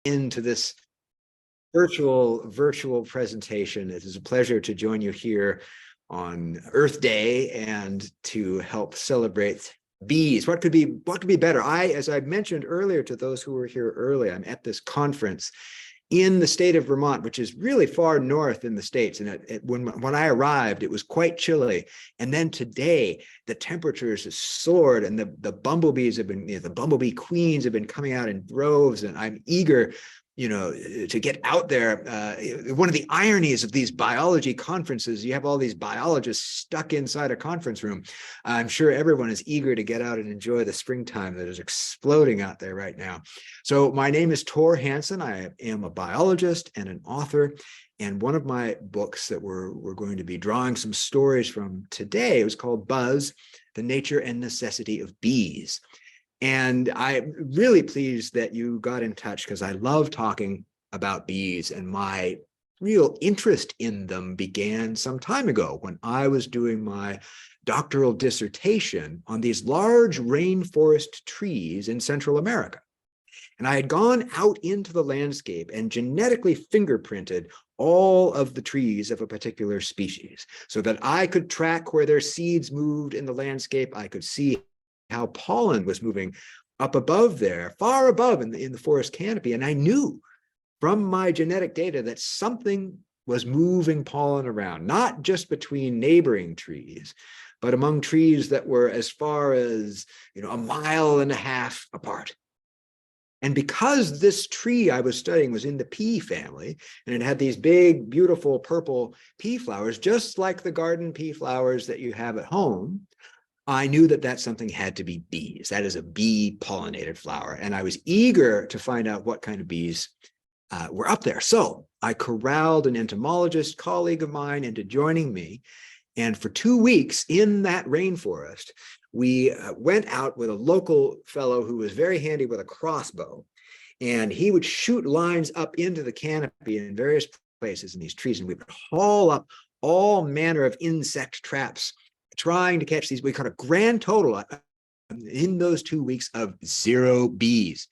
into this virtual presentation. It is a pleasure to join you here on Earth Day and to help celebrate bees. What could be better? As I mentioned earlier to those who were here early, I'm at this conference in the state of Vermont, which is really far north in the States. And when I arrived, it was quite chilly. And then today, the temperatures have soared and the bumblebees have been, the bumblebee queens have been coming out in droves. And I'm eager, to get out there. One of the ironies of these biology conferences, you have all these biologists stuck inside a conference room. I'm sure everyone is eager to get out and enjoy the springtime that is exploding out there right now. So my name is Thor Hanson. I am a biologist and an author. And one of my books that we're going to be drawing some stories from today was called Buzz, The Nature and Necessity of Bees. And I'm really pleased that you got in touch because I love talking about bees, and my real interest in them began some time ago when I was doing my doctoral dissertation on these large rainforest trees in Central America. And I had gone out into the landscape and genetically fingerprinted all of the trees of a particular species so that I could track where their seeds moved in the landscape. I could see how pollen was moving up above there, far above in the forest canopy. And I knew from my genetic data that something was moving pollen around, not just between neighboring trees, but among trees that were as far as, a mile and a half apart. And because this tree I was studying was in the pea family, and it had these big, beautiful purple pea flowers, just like the garden pea flowers that you have at home, I knew that something had to be bees. That is a bee-pollinated flower. And I was eager to find out what kind of bees were up there. So I corralled an entomologist colleague of mine into joining me. And for 2 weeks in that rainforest, we went out with a local fellow who was very handy with a crossbow. And he would shoot lines up into the canopy in various places in these trees. And we would haul up all manner of insect traps, trying to catch these. We caught a grand total in those 2 weeks of 0 bees.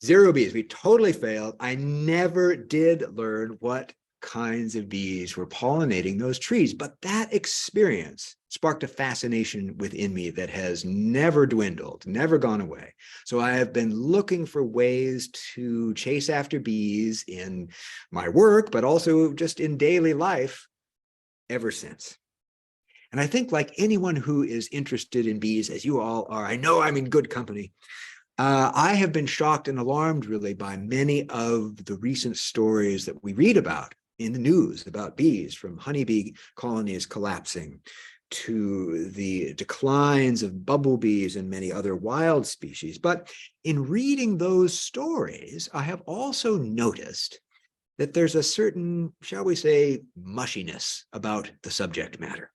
0 bees. We totally failed. I never did learn what kinds of bees were pollinating those trees, but that experience sparked a fascination within me that has never dwindled, never gone away. So I have been looking for ways to chase after bees in my work, but also just in daily life ever since. And I think, like anyone who is interested in bees, as you all are, I know I'm in good company. I have been shocked and alarmed, really, by many of the recent stories that we read about in the news about bees, from honeybee colonies collapsing to the declines of bumblebees and many other wild species. But in reading those stories, I have also noticed that there's a certain, shall we say, mushiness about the subject matter.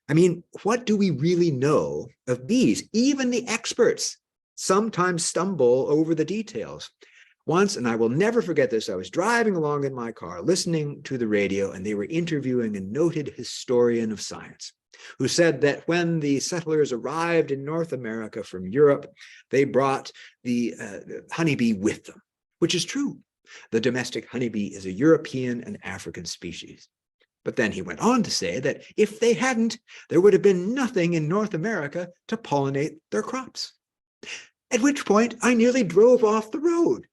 I mean, what do we really know of bees? Even the experts sometimes stumble over the details. Once, and I will never forget this, I was driving along in my car, listening to the radio, and they were interviewing a noted historian of science who said that when the settlers arrived in North America from Europe, they brought the honeybee with them, which is true. The domestic honeybee is a European and African species. But then he went on to say that if they hadn't, there would have been nothing in North America to pollinate their crops. At which point I nearly drove off the road.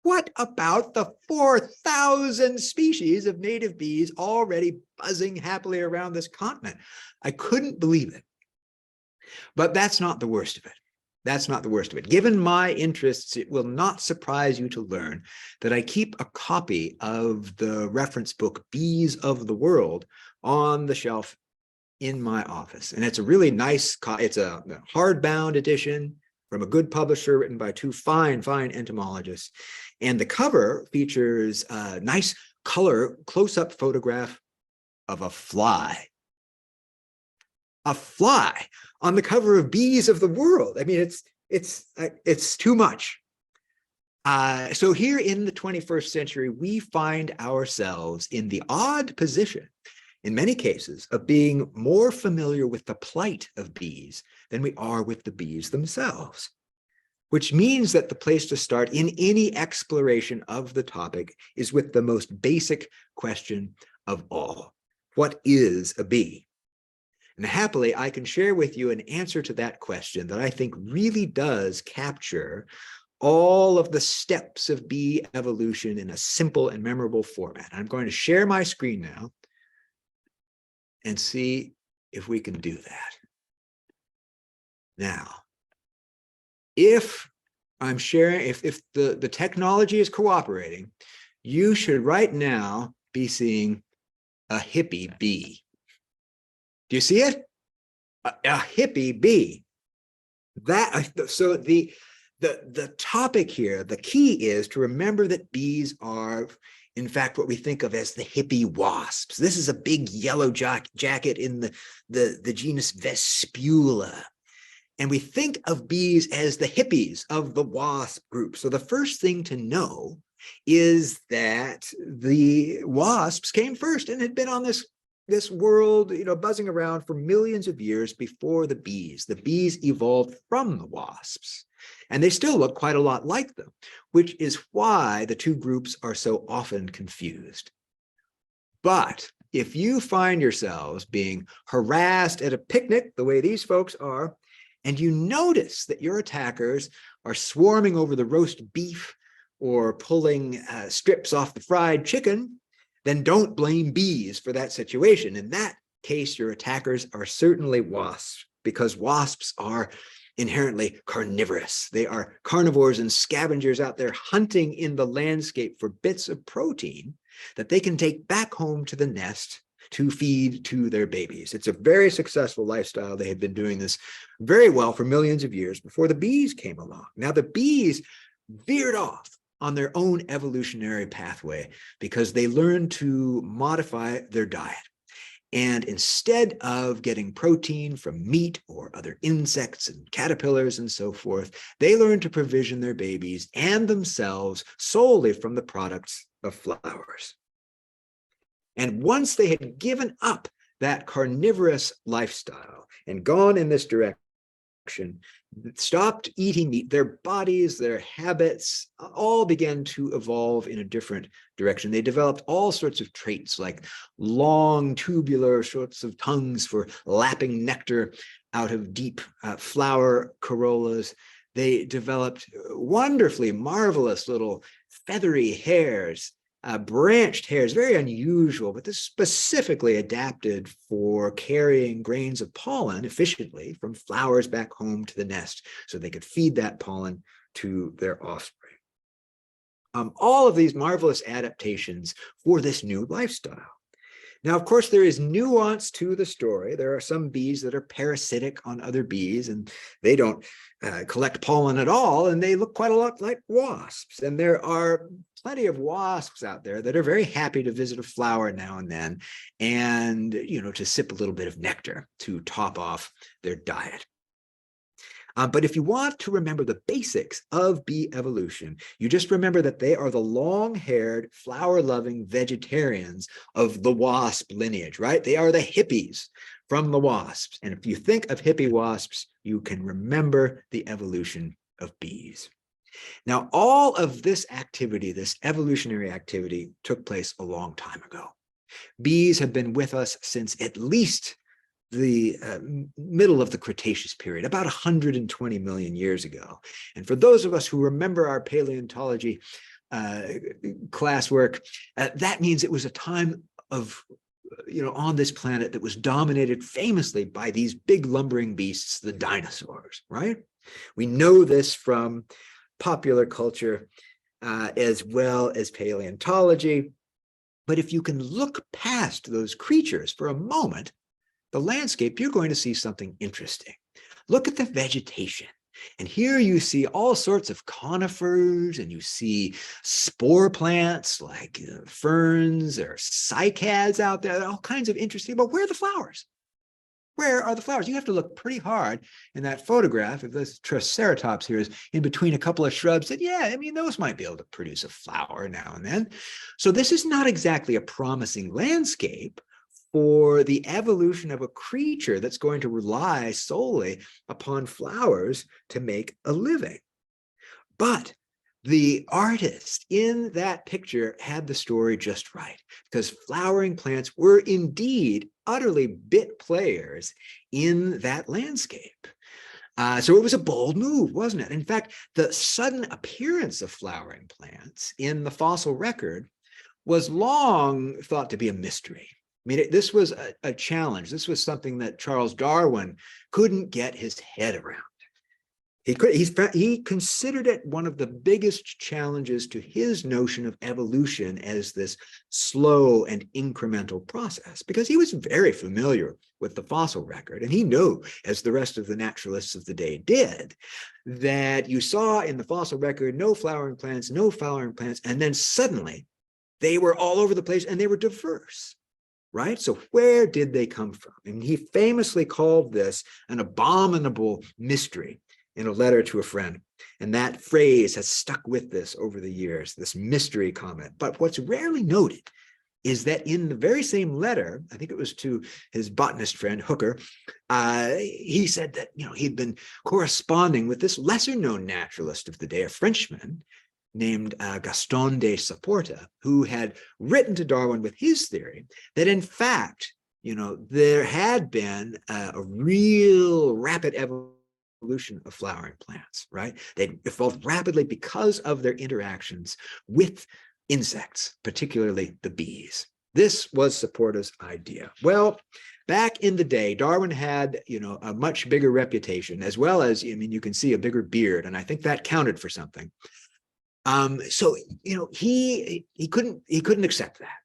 What about the 4,000 species of native bees already buzzing happily around this continent? I couldn't believe it. But that's not the worst of it. That's not the worst of it. Given my interests, it will not surprise you to learn that I keep a copy of the reference book, Bees of the World, on the shelf in my office. And it's a really nice, it's a hardbound edition from a good publisher written by 2 fine entomologists. And the cover features a nice color close-up photograph of a fly. A fly on the cover of Bees of the World. I mean, it's too much. So here in the 21st century, we find ourselves in the odd position, in many cases, of being more familiar with the plight of bees than we are with the bees themselves. which means that the place to start in any exploration of the topic is with the most basic question of all. What is a bee? And happily, I can share with you an answer to that question that I think really does capture all of the steps of bee evolution in a simple and memorable format. I'm going to share my screen now and see if we can do that. Now, if I'm sharing, if the technology is cooperating, you should right now be seeing a hippie bee. Do you see it? A hippie bee. So the topic here, the key is to remember that bees are, in fact, what we think of as the hippie wasps. This is a big yellow jacket in the genus Vespula. And we think of bees as the hippies of the wasp group. So the first thing to know is that the wasps came first and had been on this world, buzzing around for millions of years before the bees. The bees evolved from the wasps, and they still look quite a lot like them, which is why the two groups are so often confused. But if you find yourselves being harassed at a picnic, the way these folks are, and you notice that your attackers are swarming over the roast beef or pulling strips off the fried chicken, then don't blame bees for that situation. In that case, your attackers are certainly wasps, because wasps are inherently carnivorous. They are carnivores and scavengers out there hunting in the landscape for bits of protein that they can take back home to the nest to feed to their babies. It's a very successful lifestyle. They have been doing this very well for millions of years before the bees came along. Now, the bees veered off on their own evolutionary pathway because they learned to modify their diet. And instead of getting protein from meat or other insects and caterpillars and so forth, they learned to provision their babies and themselves solely from the products of flowers. And once they had given up that carnivorous lifestyle and gone in this direction, stopped eating meat, their bodies, their habits, all began to evolve in a different direction. They developed all sorts of traits like long tubular sorts of tongues for lapping nectar out of deep flower corollas. They developed wonderfully marvelous little feathery hairs, branched hairs, very unusual, but this specifically adapted for carrying grains of pollen efficiently from flowers back home to the nest so they could feed that pollen to their offspring. All of these marvelous adaptations for this new lifestyle. Now, of course, there is nuance to the story. There are some bees that are parasitic on other bees, and they don't collect pollen at all, and they look quite a lot like wasps. And there are plenty of wasps out there that are very happy to visit a flower now and then, and to sip a little bit of nectar to top off their diet. But if you want to remember the basics of bee evolution, you just remember that they are the long-haired, flower-loving vegetarians of the wasp lineage, right? They are the hippies from the wasps. And if you think of hippie wasps, you can remember the evolution of bees. Now, all of this activity, this evolutionary activity, took place a long time ago. Bees have been with us since at least the middle of the Cretaceous period, about 120 million years ago. And for those of us who remember our paleontology classwork, that means it was a time of, on this planet that was dominated famously by these big lumbering beasts, the dinosaurs, right? We know this from popular culture as well as paleontology. But if you can look past those creatures for a moment, the landscape, you're going to see something interesting. Look at the vegetation. And here you see all sorts of conifers, and you see spore plants like ferns or cycads out there, all kinds of interesting, but where are the flowers? Where are the flowers? You have to look pretty hard in that photograph. If this Triceratops here is in between a couple of shrubs, that, those might be able to produce a flower now and then. So this is not exactly a promising landscape for the evolution of a creature that's going to rely solely upon flowers to make a living. But the artist in that picture had the story just right, because flowering plants were indeed utterly bit players in that landscape. So it was a bold move, wasn't it? In fact, the sudden appearance of flowering plants in the fossil record was long thought to be a mystery. I mean, this was a challenge. This was something that Charles Darwin couldn't get his head around. He considered it one of the biggest challenges to his notion of evolution as this slow and incremental process, because he was very familiar with the fossil record. And he knew, as the rest of the naturalists of the day did, that you saw in the fossil record no flowering plants, and then suddenly they were all over the place and they were diverse. Right? So where did they come from? And he famously called this an abominable mystery in a letter to a friend. And that phrase has stuck with this over the years, this mystery comment. But what's rarely noted is that in the very same letter, I think it was to his botanist friend Hooker, he said that he'd been corresponding with this lesser known naturalist of the day, a Frenchman named Gaston de Saporta, who had written to Darwin with his theory that in fact, there had been a real rapid evolution of flowering plants, right? They evolved rapidly because of their interactions with insects, particularly the bees. This was Saporta's idea. Well, back in the day, Darwin had, a much bigger reputation, as well as, you can see a bigger beard, and I think that counted for something. So he couldn't accept that,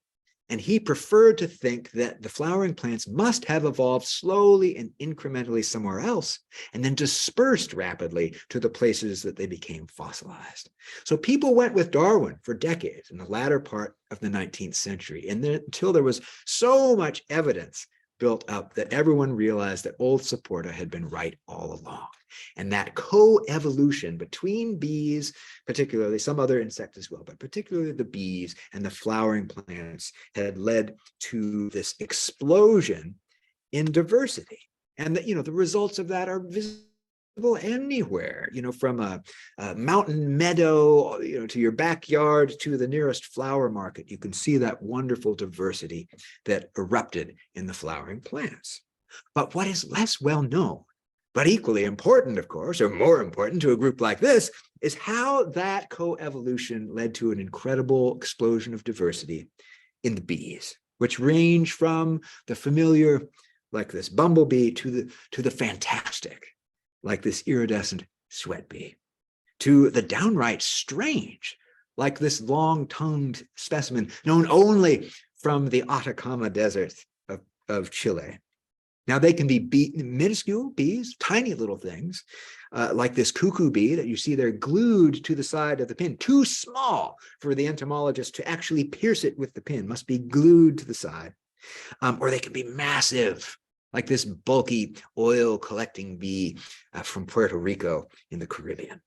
and he preferred to think that the flowering plants must have evolved slowly and incrementally somewhere else, and then dispersed rapidly to the places that they became fossilized. So people went with Darwin for decades in the latter part of the 19th century, and then, until there was so much evidence built up that everyone realized that old Saporta had been right all along. And that co-evolution between bees, particularly some other insects as well, but particularly the bees and the flowering plants, had led to this explosion in diversity. And the results of that are visible anywhere, from a mountain meadow, to your backyard, to the nearest flower market. You can see that wonderful diversity that erupted in the flowering plants. But what is less well known, but equally important, of course, or more important to a group like this, is how that co-evolution led to an incredible explosion of diversity in the bees, which range from the familiar, like this bumblebee, to the fantastic, like this iridescent sweat bee, to the downright strange, like this long-tongued specimen known only from the Atacama Desert of Chile. Now, they can be minuscule bees, tiny little things, like this cuckoo bee that you see there glued to the side of the pin, too small for the entomologist to actually pierce it with the pin, must be glued to the side. Or they can be massive, like this bulky oil collecting bee from Puerto Rico in the Caribbean.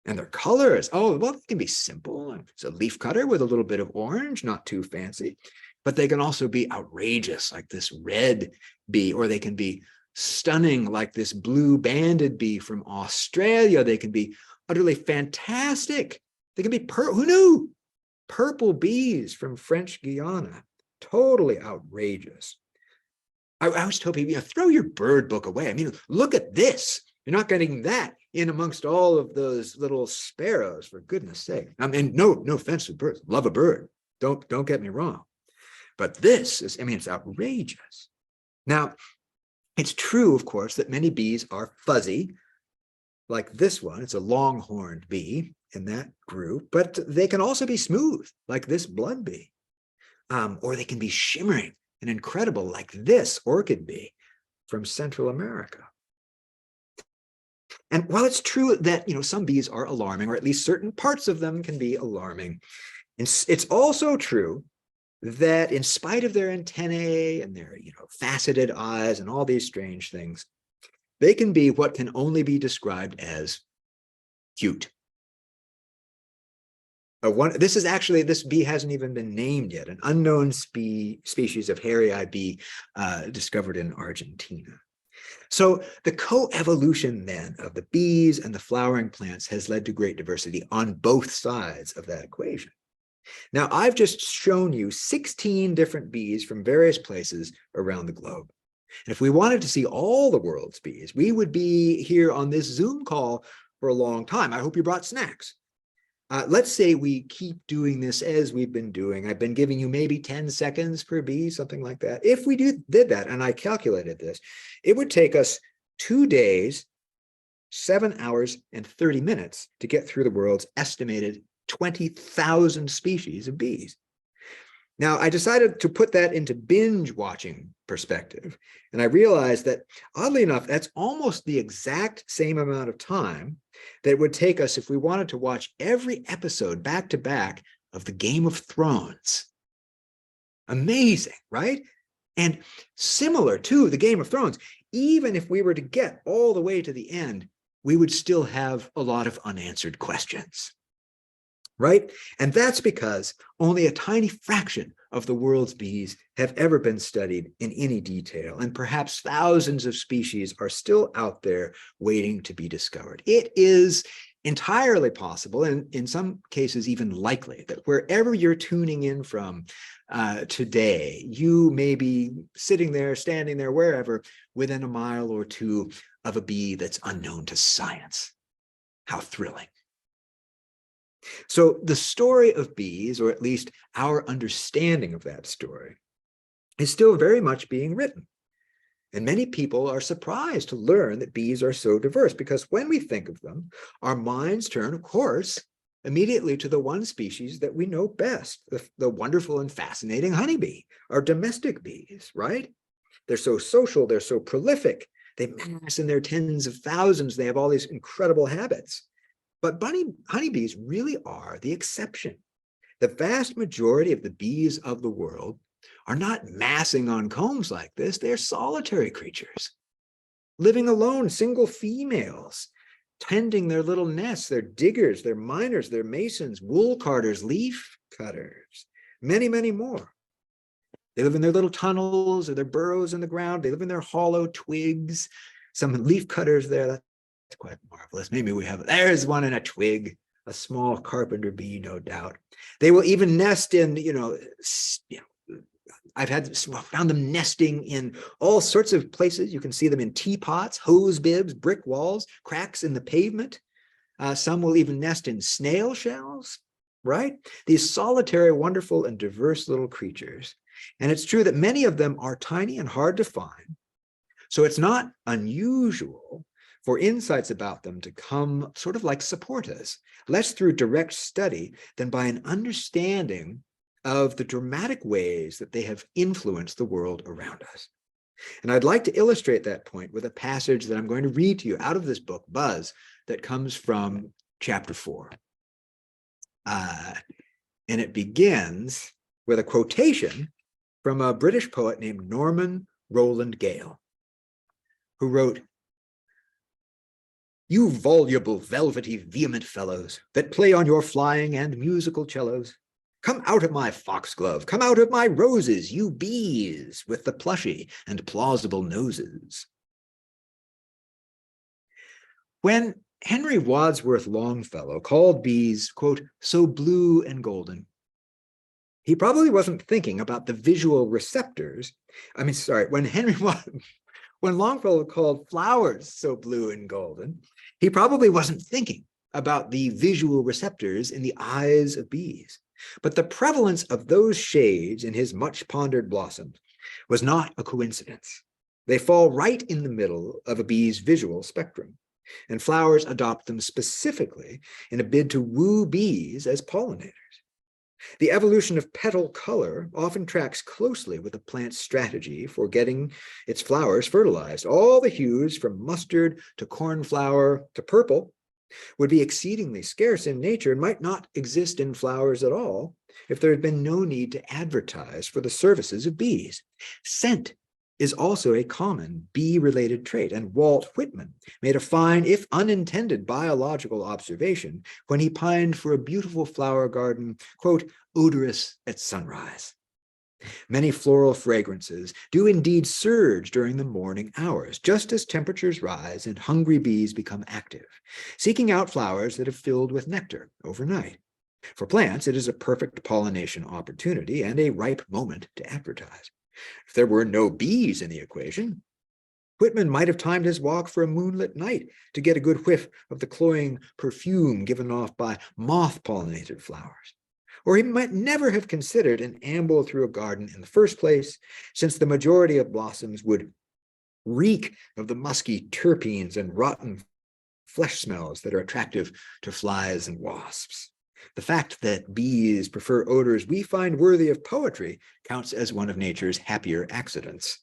And their colors, they can be simple. It's a leaf cutter with a little bit of orange, not too fancy. But they can also be outrageous, like this red bee, or they can be stunning, like this blue banded bee from Australia. They can be utterly fantastic. They can be, who knew? Purple bees from French Guiana. Totally outrageous. I always tell people, throw your bird book away. Look at this. You're not getting that in amongst all of those little sparrows, for goodness sake. No offense to birds. Love a bird. Don't get me wrong. But this is, it's outrageous. Now, it's true, of course, that many bees are fuzzy, like this one. It's a longhorned bee in that group, but they can also be smooth, like this blood bee. Or they can be shimmering and incredible, like this orchid bee from Central America. And while it's true that, some bees are alarming, or at least certain parts of them can be alarming, it's also true that in spite of their antennae and their, faceted eyes and all these strange things, they can be what can only be described as cute. This bee hasn't even been named yet, an unknown species of hairy-eyed bee discovered in Argentina. So the coevolution then of the bees and the flowering plants has led to great diversity on both sides of that equation. Now, I've just shown you 16 different bees from various places around the globe. And if we wanted to see all the world's bees, we would be here on this Zoom call for a long time. I hope you brought snacks. Let's say we keep doing this as we've been doing. I've been giving you maybe 10 seconds per bee, something like that. If we did that, and I calculated this, it would take us 2 days, 7 hours, and 30 minutes to get through the world's estimated 20,000 species of bees. Now, I decided to put that into binge watching perspective, and I realized that, oddly enough, that's almost the exact same amount of time that it would take us if we wanted to watch every episode back to back of the Game of Thrones. Amazing, right? And similar to the Game of Thrones, even if we were to get all the way to the end, we would still have a lot of unanswered questions. Right? And that's because only a tiny fraction of the world's bees have ever been studied in any detail, and perhaps thousands of species are still out there waiting to be discovered. It is entirely possible, and in some cases even likely, that wherever you're tuning in from today, you may be sitting there, standing there, wherever, within a mile or two of a bee that's unknown to science. How thrilling. So the story of bees, or at least our understanding of that story, is still very much being written. And many people are surprised to learn that bees are so diverse, because when we think of them, our minds turn, of course, immediately to the one species that we know best, the wonderful and fascinating honeybee, our domestic bees, right? They're so social, they're so prolific, they mass in their tens of thousands, they have all these incredible habits. But honeybees really are the exception. The vast majority of the bees of the world are not massing on combs like this. They're solitary creatures, living alone, single females, tending their little nests. They're diggers, they're miners, they're masons, wool carders, leaf cutters, many, many more. They live in their little tunnels or their burrows in the ground. They live in their hollow twigs. Some leaf cutters there. That's quite marvelous. Maybe we have, there's one in a twig, a small carpenter bee, no doubt. They will even nest in, I've found them nesting in all sorts of places. You can see them in teapots, hose bibs, brick walls, cracks in the pavement. Some will even nest in snail shells, right? These solitary, wonderful, and diverse little creatures. And it's true that many of them are tiny and hard to find. So it's not unusual for insights about them to come sort of like support us, less through direct study than by an understanding of the dramatic ways that they have influenced the world around us. And I'd like to illustrate that point with a passage that I'm going to read to you out of this book, Buzz, that comes from chapter 4. And it begins with a quotation from a British poet named Norman Rowland Gale, who wrote, "You voluble, velvety, vehement fellows that play on your flying and musical cellos, come out of my foxglove, come out of my roses, you bees with the plushy and plausible noses." When Henry Wadsworth Longfellow called bees, quote, "so blue and golden," he probably wasn't thinking about the visual receptors. When Longfellow called flowers so blue and golden, he probably wasn't thinking about the visual receptors in the eyes of bees. But the prevalence of those shades in his much pondered blossoms was not a coincidence. They fall right in the middle of a bee's visual spectrum, and flowers adopt them specifically in a bid to woo bees as pollinators. The evolution of petal color often tracks closely with a plant's strategy for getting its flowers fertilized. All the hues from mustard to cornflower to purple would be exceedingly scarce in nature and might not exist in flowers at all if there had been no need to advertise for the services of bees. Scent is also a common bee-related trait, and Walt Whitman made a fine, if unintended, biological observation when he pined for a beautiful flower garden, quote, "odorous at sunrise." Many floral fragrances do indeed surge during the morning hours, just as temperatures rise and hungry bees become active, seeking out flowers that have filled with nectar overnight. For plants, it is a perfect pollination opportunity and a ripe moment to advertise. If there were no bees in the equation, Whitman might have timed his walk for a moonlit night to get a good whiff of the cloying perfume given off by moth-pollinated flowers. Or he might never have considered an amble through a garden in the first place, since the majority of blossoms would reek of the musky terpenes and rotten flesh smells that are attractive to flies and wasps. The fact that bees prefer odors we find worthy of poetry counts as one of nature's happier accidents.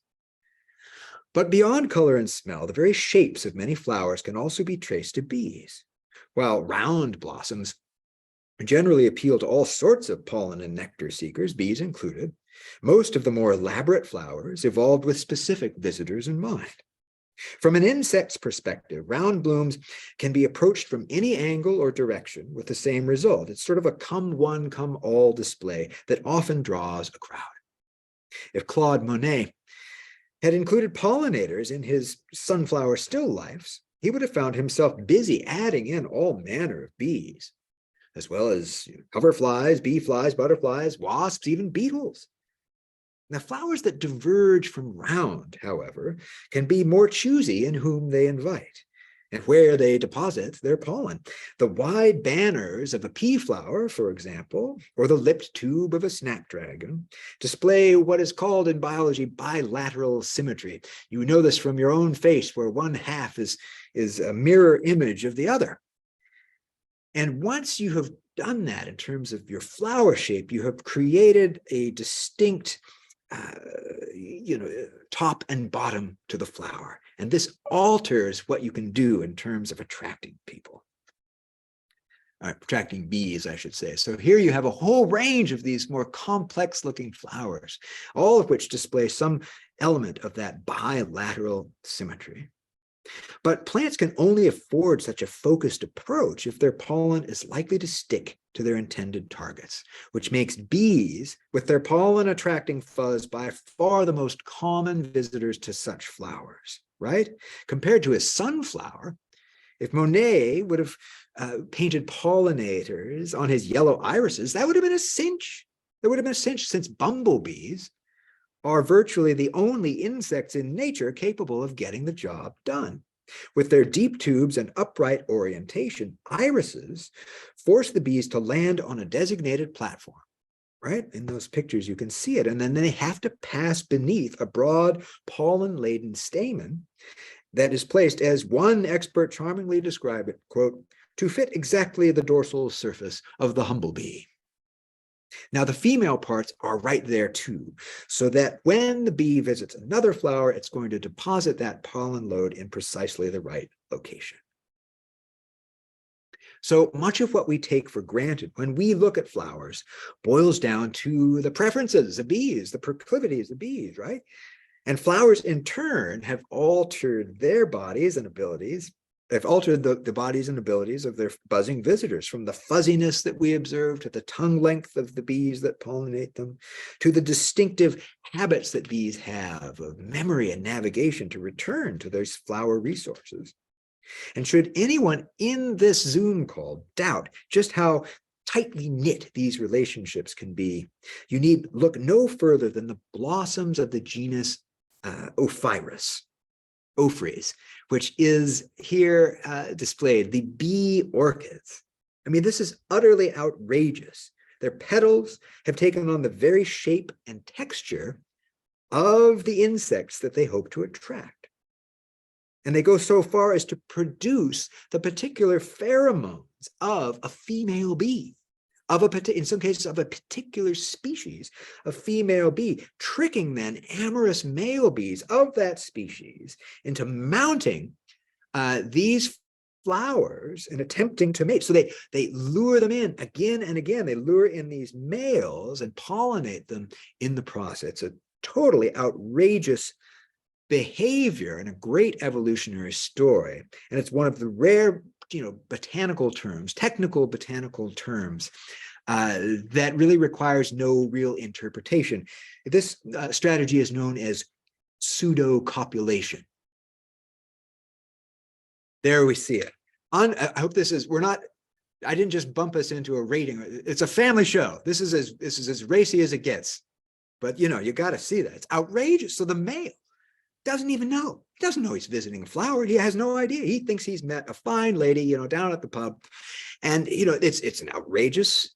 But beyond color and smell, the very shapes of many flowers can also be traced to bees. While round blossoms generally appeal to all sorts of pollen and nectar seekers, bees included, most of the more elaborate flowers evolved with specific visitors in mind. From an insect's perspective, round blooms can be approached from any angle or direction with the same result. It's sort of a come one, come all display that often draws a crowd. If Claude Monet had included pollinators in his sunflower still lifes, he would have found himself busy adding in all manner of bees, as well as hoverflies, bee flies, butterflies, wasps, even beetles. Now, flowers that diverge from round, however, can be more choosy in whom they invite and where they deposit their pollen. The wide banners of a pea flower, for example, or the lipped tube of a snapdragon display what is called in biology bilateral symmetry. You know this from your own face, where one half is a mirror image of the other. And once you have done that in terms of your flower shape, you have created a distinct top and bottom to the flower. And this alters what you can do in terms of attracting people. Attracting bees, I should say. So here you have a whole range of these more complex looking flowers, all of which display some element of that bilateral symmetry. But plants can only afford such a focused approach if their pollen is likely to stick to their intended targets, which makes bees, with their pollen-attracting fuzz, by far the most common visitors to such flowers, right? Compared to a sunflower, if Monet would have painted pollinators on his yellow irises, that would have been a cinch. That would have been a cinch, since bumblebees are virtually the only insects in nature capable of getting the job done. With their deep tubes and upright orientation, irises force the bees to land on a designated platform, right? In those pictures, you can see it. And then they have to pass beneath a broad pollen-laden stamen that is placed, as one expert charmingly described it, quote, to fit exactly the dorsal surface of the humblebee. Now, the female parts are right there too, so that when the bee visits another flower, it's going to deposit that pollen load in precisely the right location. So much of what we take for granted when we look at flowers boils down to the preferences of bees, the proclivities of bees, right? And flowers in turn have altered their bodies and abilities. They've altered the bodies and abilities of their buzzing visitors, from the fuzziness that we observe to the tongue length of the bees that pollinate them, to the distinctive habits that bees have of memory and navigation to return to those flower resources. And should anyone in this Zoom call doubt just how tightly knit these relationships can be, you need look no further than the blossoms of the genus Ophrys, which is here displayed, the bee orchids. I mean, this is utterly outrageous. Their petals have taken on the very shape and texture of the insects that they hope to attract. And they go so far as to produce the particular pheromones of a female bee, in some cases of a particular species of female bee, tricking then amorous male bees of that species into mounting these flowers and attempting to mate. So they lure them in again and again. They lure in these males and pollinate them in the process. It's a totally outrageous behavior and a great evolutionary story. And it's one of the rare, botanical terms, technical botanical terms that really requires no real interpretation. This strategy is known as pseudo-copulation. There we see it. I hope this is, I didn't just bump us into a rating. It's a family show. This is as racy as it gets. But you got to see that. It's outrageous. So the male doesn't even know. He doesn't know he's visiting a flower. He has no idea. He thinks he's met a fine lady, down at the pub. And, it's an outrageous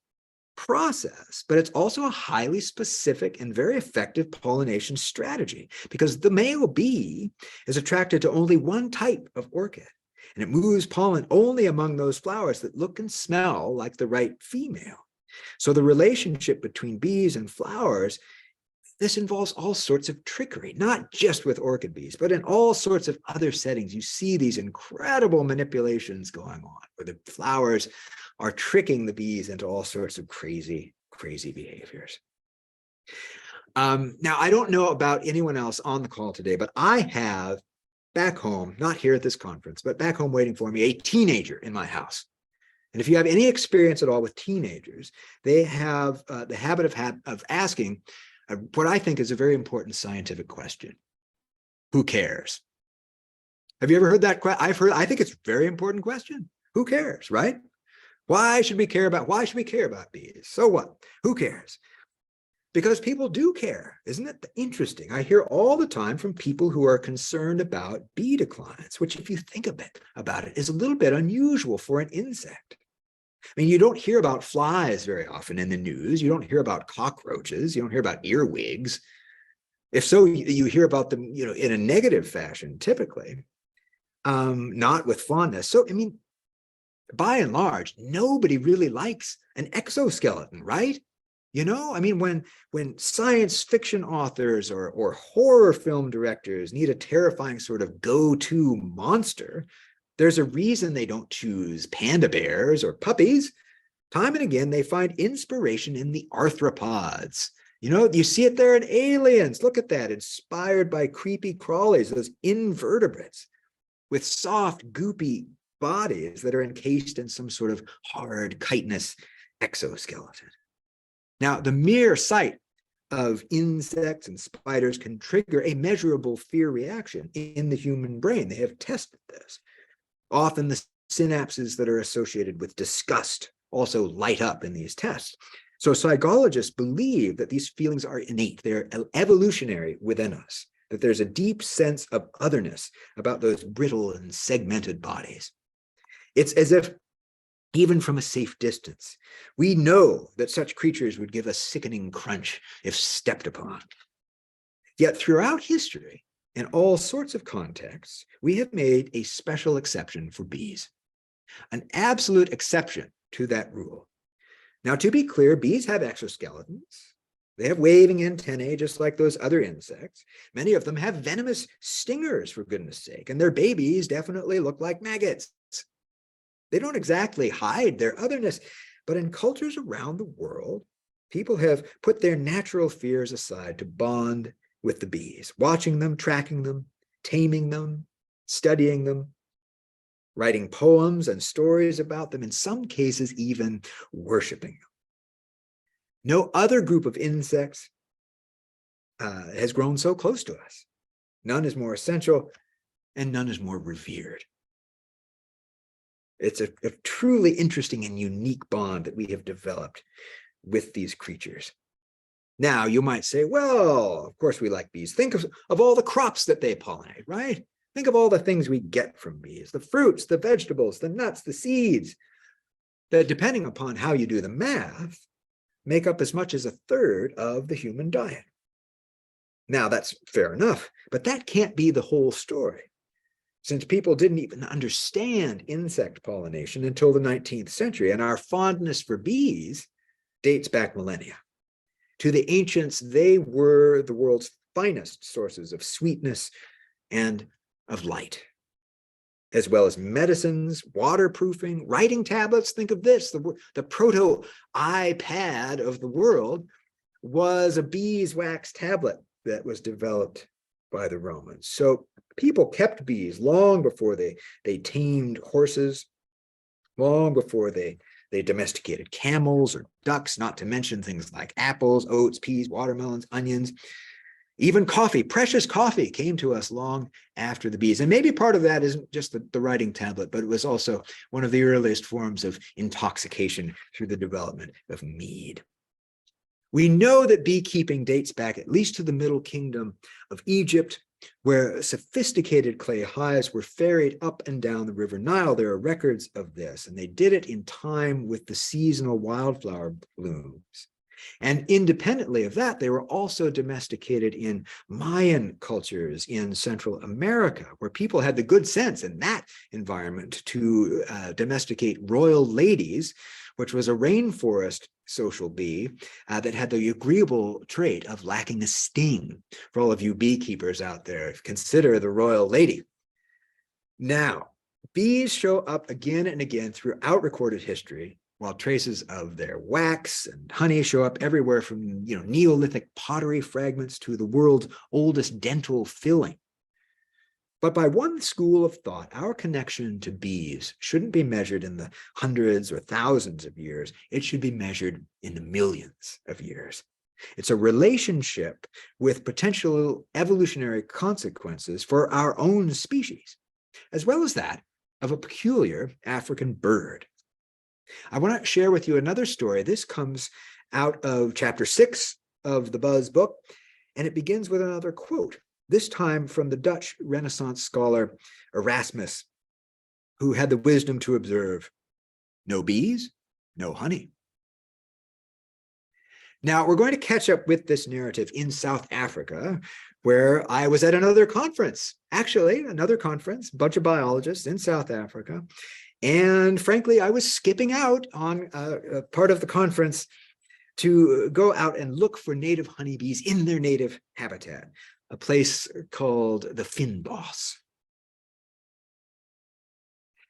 process, but it's also a highly specific and very effective pollination strategy because the male bee is attracted to only one type of orchid, and it moves pollen only among those flowers that look and smell like the right female. So the relationship between bees and flowers, this involves all sorts of trickery, not just with orchid bees, but in all sorts of other settings. You see these incredible manipulations going on where the flowers are tricking the bees into all sorts of crazy, crazy behaviors. Now, I don't know about anyone else on the call today, but I have back home, not here at this conference, but back home waiting for me, a teenager in my house. And if you have any experience at all with teenagers, they have the habit of asking what I think is a very important scientific question. Who cares? Have you ever heard that? I think it's a very important question. Who cares, right? Why should we care about bees? So what? Who cares? Because people do care. Isn't it interesting? I hear all the time from people who are concerned about bee declines, which if you think about it, is a little bit unusual for an insect. I mean, you don't hear about flies very often in the news. You don't hear about cockroaches. You don't hear about earwigs. If so, you hear about them, in a negative fashion, typically, not with fondness. So, I mean, by and large, nobody really likes an exoskeleton, right? I mean, when science fiction authors or horror film directors need a terrifying sort of go-to monster, there's a reason they don't choose panda bears or puppies. Time and again, they find inspiration in the arthropods. You see it there in Aliens. Look at that, inspired by creepy crawlies, those invertebrates with soft, goopy bodies that are encased in some sort of hard, chitinous exoskeleton. Now, the mere sight of insects and spiders can trigger a measurable fear reaction in the human brain. They have tested this. Often the synapses that are associated with disgust also light up in these tests. So psychologists believe that these feelings are innate, they're evolutionary within us, that there's a deep sense of otherness about those brittle and segmented bodies. It's as if, even from a safe distance, we know that such creatures would give a sickening crunch if stepped upon. Yet throughout history, in all sorts of contexts, we have made a special exception for bees, an absolute exception to that rule. Now, to be clear, bees have exoskeletons. They have waving antennae, just like those other insects. Many of them have venomous stingers, for goodness sake, and their babies definitely look like maggots. They don't exactly hide their otherness, but in cultures around the world, people have put their natural fears aside to bond with the bees, watching them, tracking them, taming them, studying them, writing poems and stories about them, in some cases even worshiping them. No other group of insects has grown so close to us. None is more essential, and none is more revered. It's a truly interesting and unique bond that we have developed with these creatures. Now, you might say, well, of course we like bees. Think of all the crops that they pollinate, right? Think of all the things we get from bees, the fruits, the vegetables, the nuts, the seeds, that depending upon how you do the math, make up as much as a third of the human diet. Now, that's fair enough, but that can't be the whole story, since people didn't even understand insect pollination until the 19th century, and our fondness for bees dates back millennia. To the ancients, they were the world's finest sources of sweetness and of light, as well as medicines, waterproofing, writing tablets. Think of this, the proto-iPad of the world was a beeswax tablet that was developed by the Romans. So people kept bees long before they tamed horses, long before they They domesticated camels or ducks, not to mention things like apples, oats, peas, watermelons, onions, even coffee. Precious coffee came to us long after the bees. And maybe part of that isn't just the writing tablet, but it was also one of the earliest forms of intoxication through the development of mead. We know that beekeeping dates back at least to the Middle Kingdom of Egypt, where sophisticated clay hives were ferried up and down the River Nile. There are records of this, and they did it in time with the seasonal wildflower blooms. And independently of that, they were also domesticated in Mayan cultures in Central America, where people had the good sense in that environment to domesticate royal ladies, which was a rainforest social bee that had the agreeable trait of lacking a sting. For all of you beekeepers out there, consider the royal lady. Now, bees show up again and again throughout recorded history, while traces of their wax and honey show up everywhere from Neolithic pottery fragments to the world's oldest dental filling. But by one school of thought, our connection to bees shouldn't be measured in the hundreds or thousands of years. It should be measured in the millions of years. It's a relationship with potential evolutionary consequences for our own species, as well as that of a peculiar African bird. I want to share with you another story. This comes out of chapter 6 of the Buzz book, and it begins with another quote, this time from the Dutch Renaissance scholar Erasmus, who had the wisdom to observe, no bees, no honey. Now, we're going to catch up with this narrative in South Africa, where I was at another conference, a bunch of biologists in South Africa. And frankly, I was skipping out on a part of the conference to go out and look for native honeybees in their native habitat, a place called the Fynbos.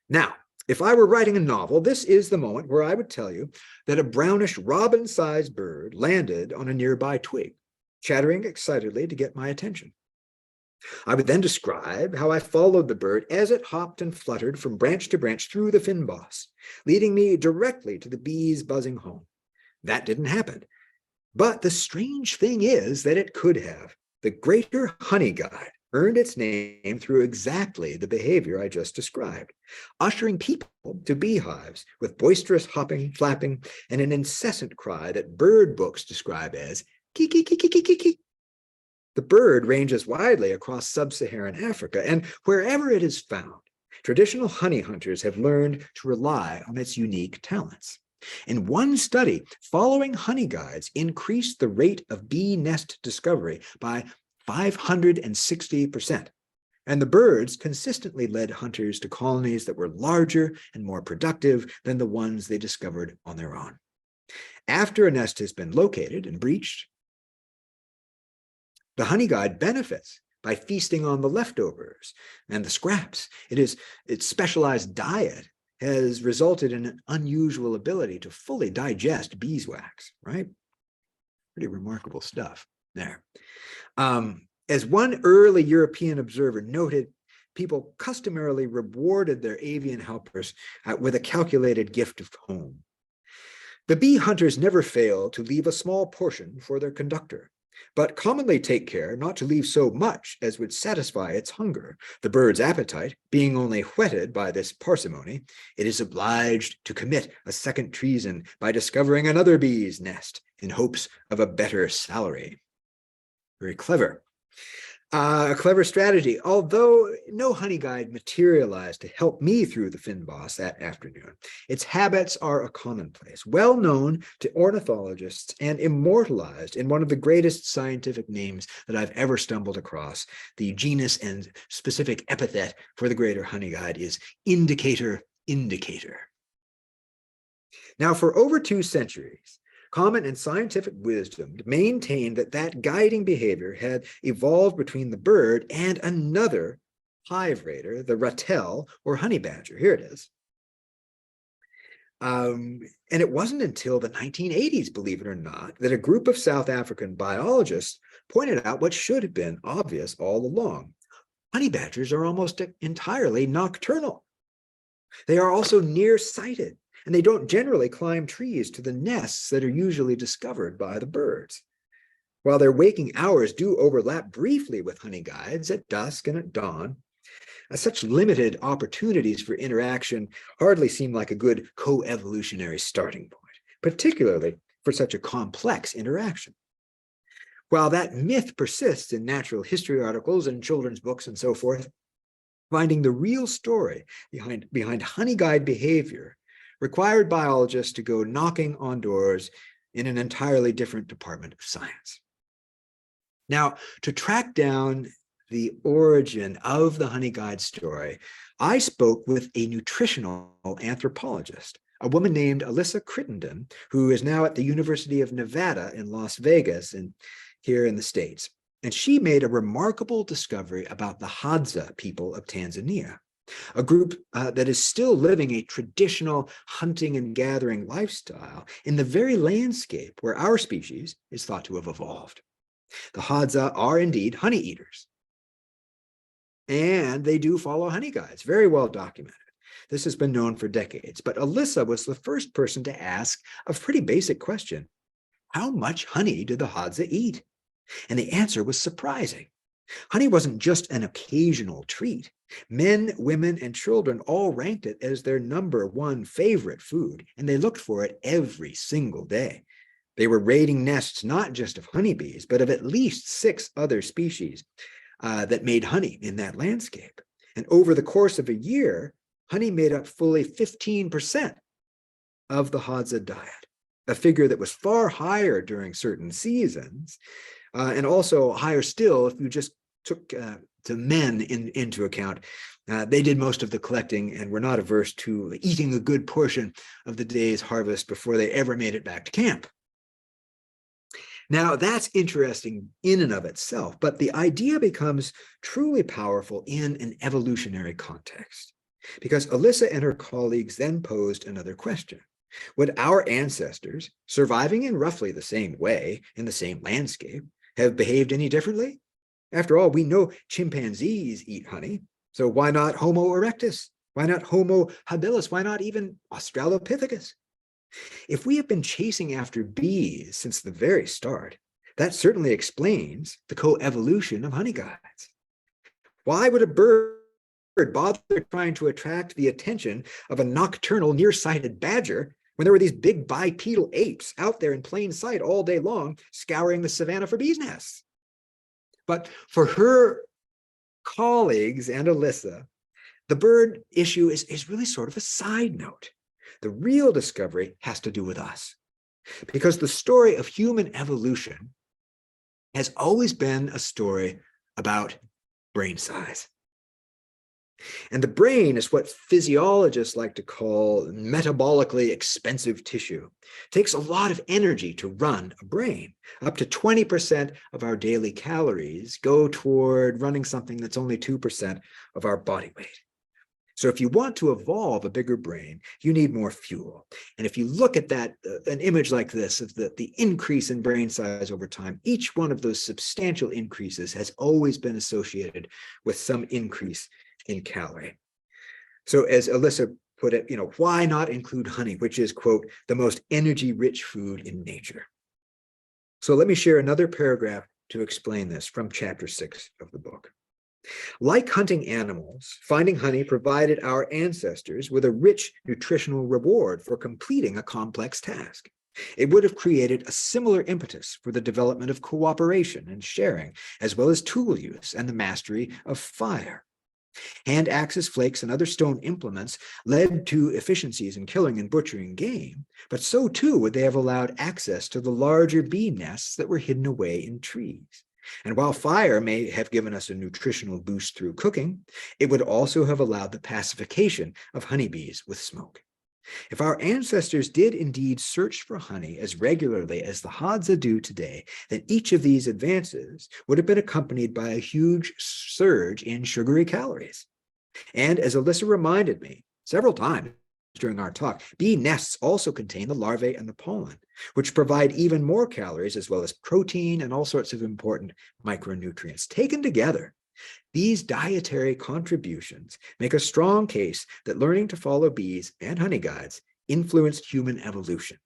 Now, if I were writing a novel, this is the moment where I would tell you that a brownish robin-sized bird landed on a nearby twig, chattering excitedly to get my attention. I would then describe how I followed the bird as it hopped and fluttered from branch to branch through the Fynbos, leading me directly to the bees buzzing home. That didn't happen. But the strange thing is that it could have. The Greater Honey Guide earned its name through exactly the behavior I just described, ushering people to beehives with boisterous hopping, flapping, and an incessant cry that bird books describe as ki-ki-ki-ki-ki-ki. The bird ranges widely across sub-Saharan Africa, and wherever it is found, traditional honey hunters have learned to rely on its unique talents. In one study, following honey guides increased the rate of bee nest discovery by 560%, and the birds consistently led hunters to colonies that were larger and more productive than the ones they discovered on their own. After a nest has been located and breached, the honey guide benefits by feasting on the leftovers and the scraps. Its specialized diet has resulted in an unusual ability to fully digest beeswax, right? Pretty remarkable stuff there. As one early European observer noted, people customarily rewarded their avian helpers with a calculated gift of home. The bee hunters never fail to leave a small portion for their conductor, but commonly take care not to leave so much as would satisfy its hunger. The bird's appetite being only whetted by this parsimony, it is obliged to commit a second treason by discovering another bee's nest in hopes of a better salary. Very clever. A clever strategy, although no honey guide materialized to help me through the Fynbos that afternoon. Its habits are a commonplace, well known to ornithologists and immortalized in one of the greatest scientific names that I've ever stumbled across. The genus and specific epithet for the greater honey guide is indicator indicator. Now, for over 2 centuries, common and scientific wisdom maintained that guiding behavior had evolved between the bird and another hive raider, the ratel or honey badger. Here it is. And it wasn't until the 1980s, believe it or not, that a group of South African biologists pointed out what should have been obvious all along. Honey badgers are almost entirely nocturnal. They are also nearsighted, and they don't generally climb trees to the nests that are usually discovered by the birds. While their waking hours do overlap briefly with honey guides at dusk and at dawn, such limited opportunities for interaction hardly seem like a good co-evolutionary starting point, particularly for such a complex interaction. While that myth persists in natural history articles and children's books and so forth, finding the real story behind honey guide behavior required biologists to go knocking on doors in an entirely different department of science. Now, to track down the origin of the honey guide story, I spoke with a nutritional anthropologist, a woman named Alyssa Crittenden, who is now at the University of Nevada in Las Vegas and here in the States. And she made a remarkable discovery about the Hadza people of Tanzania, a group that is still living a traditional hunting and gathering lifestyle in the very landscape where our species is thought to have evolved. The Hadza are indeed honey eaters, and they do follow honey guides, very well documented. This has been known for decades, but Alyssa was the first person to ask a pretty basic question: how much honey do the Hadza eat? And the answer was surprising. Honey wasn't just an occasional treat. Men, women, and children all ranked it as their number one favorite food, and they looked for it every single day. They were raiding nests not just of honeybees, but of at least 6 other species that made honey in that landscape. And over the course of a year, honey made up fully 15% of the Hadza diet, a figure that was far higher during certain seasons, and also higher still if you just took the men into account. They did most of the collecting and were not averse to eating a good portion of the day's harvest before they ever made it back to camp. Now, that's interesting in and of itself, but the idea becomes truly powerful in an evolutionary context, because Alyssa and her colleagues then posed another question. Would our ancestors, surviving in roughly the same way, in the same landscape, have behaved any differently? After all, we know chimpanzees eat honey, so why not Homo erectus? Why not Homo habilis? Why not even Australopithecus? If we have been chasing after bees since the very start, that certainly explains the co-evolution of honey guides. Why would a bird bother trying to attract the attention of a nocturnal, nearsighted badger when there were these big bipedal apes out there in plain sight all day long, scouring the savannah for bees' nests? But for her colleagues and Alyssa, the bird issue is really sort of a side note. The real discovery has to do with us, because the story of human evolution has always been a story about brain size. And the brain is what physiologists like to call metabolically expensive tissue. It takes a lot of energy to run a brain. Up to 20% of our daily calories go toward running something that's only 2% of our body weight. So if you want to evolve a bigger brain, you need more fuel. And if you look at that, an image like this of the increase in brain size over time, each one of those substantial increases has always been associated with some increase in calorie. So as Alyssa put it, why not include honey, which is, quote, the most energy-rich food in nature? So let me share another paragraph to explain this from chapter 6 of the book. Like hunting animals, finding honey provided our ancestors with a rich nutritional reward for completing a complex task. It would have created a similar impetus for the development of cooperation and sharing, as well as tool use and the mastery of fire. Hand axes, flakes, and other stone implements led to efficiencies in killing and butchering game, but so too would they have allowed access to the larger bee nests that were hidden away in trees. And while fire may have given us a nutritional boost through cooking, it would also have allowed the pacification of honeybees with smoke. If our ancestors did indeed search for honey as regularly as the Hadza do today, then each of these advances would have been accompanied by a huge surge in sugary calories. And as Alyssa reminded me several times during our talk, bee nests also contain the larvae and the pollen, which provide even more calories as well as protein and all sorts of important micronutrients. Taken together, these dietary contributions make a strong case that learning to follow bees and honey guides influenced human evolution,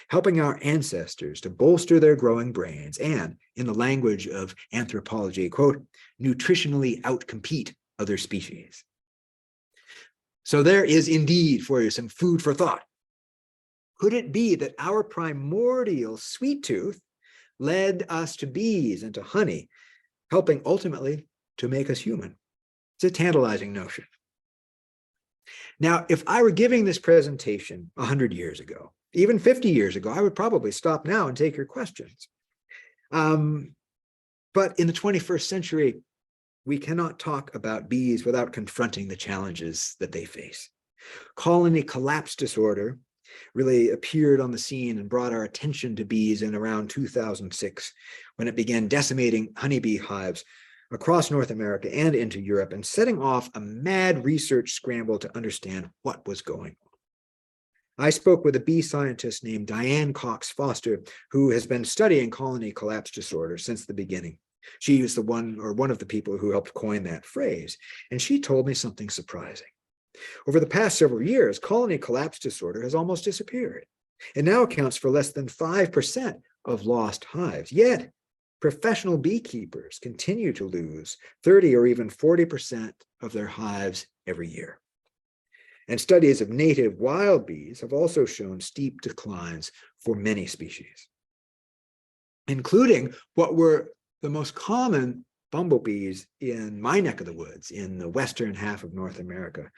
helping our ancestors to bolster their growing brains and, in the language of anthropology, quote, nutritionally outcompete other species. So there is indeed for you some food for thought. Could it be that our primordial sweet tooth led us to bees and to honey, helping ultimately to make us human? It's a tantalizing notion. Now, if I were giving this presentation 100 years ago, even 50 years ago, I would probably stop now and take your questions. But in the 21st century, we cannot talk about bees without confronting the challenges that they face. Colony collapse disorder really appeared on the scene and brought our attention to bees in around 2006, when it began decimating honeybee hives across North America and into Europe, and setting off a mad research scramble to understand what was going on. I spoke with a bee scientist named Diane Cox Foster, who has been studying colony collapse disorder since the beginning. She is one of the people who helped coin that phrase, and she told me something surprising. Over the past several years, colony collapse disorder has almost disappeared. It now accounts for less than 5% of lost hives. Yet, professional beekeepers continue to lose 30 or even 40% of their hives every year. And studies of native wild bees have also shown steep declines for many species, including what were the most common bumblebees in my neck of the woods, in the western half of North America.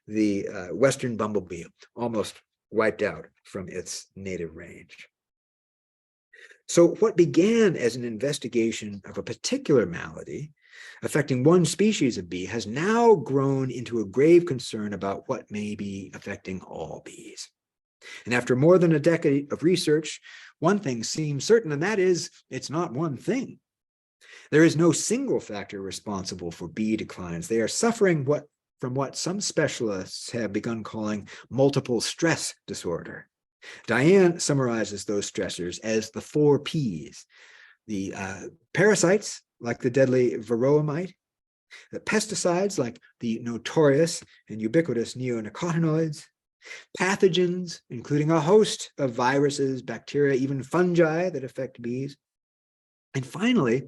The western bumblebee almost wiped out from its native range. So what began as an investigation of a particular malady affecting one species of bee has now grown into a grave concern about what may be affecting all bees. And after more than a decade of research, one thing seems certain, and that is it's not one thing. There is no single factor responsible for bee declines. They are suffering from what some specialists have begun calling multiple stress disorder. Diane summarizes those stressors as the 4 Ps: the parasites, like the deadly varroa mite, the pesticides, like the notorious and ubiquitous neonicotinoids, pathogens, including a host of viruses, bacteria, even fungi that affect bees, and finally,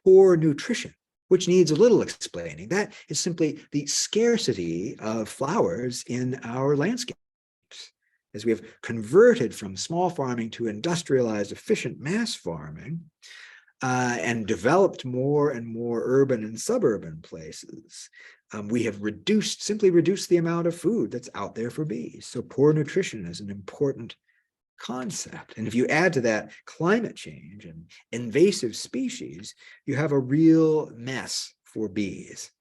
poor nutrition, which needs a little explaining. That is simply the scarcity of flowers in our landscapes. As we have converted from small farming to industrialized, efficient mass farming, and developed more and more urban and suburban places, we have simply reduced the amount of food that's out there for bees. So poor nutrition is an important concept. And if you add to that climate change and invasive species, you have a real mess for bees.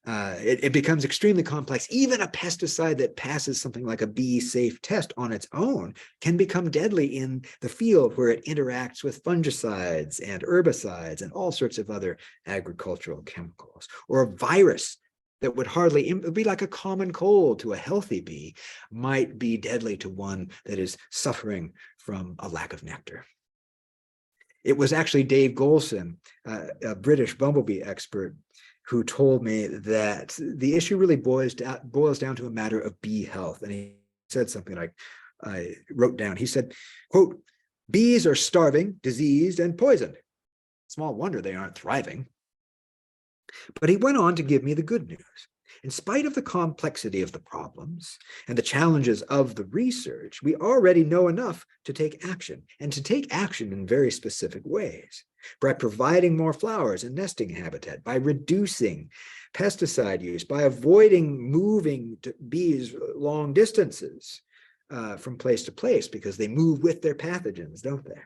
It becomes extremely complex. Even a pesticide that passes something like a bee-safe test on its own can become deadly in the field, where it interacts with fungicides and herbicides and all sorts of other agricultural chemicals. Or a virus that would be like a common cold to a healthy bee might be deadly to one that is suffering from a lack of nectar. It was actually Dave Golson, a British bumblebee expert, who told me that the issue really boils down to a matter of bee health. And he said something like, I wrote down, he said, quote, "Bees are starving, diseased, and poisoned. Small wonder they aren't thriving." But he went on to give me the good news. In spite of the complexity of the problems and the challenges of the research, we already know enough to take action, and to take action in very specific ways. By providing more flowers and nesting habitat, by reducing pesticide use, by avoiding moving bees long distances from place to place, because they move with their pathogens, don't they?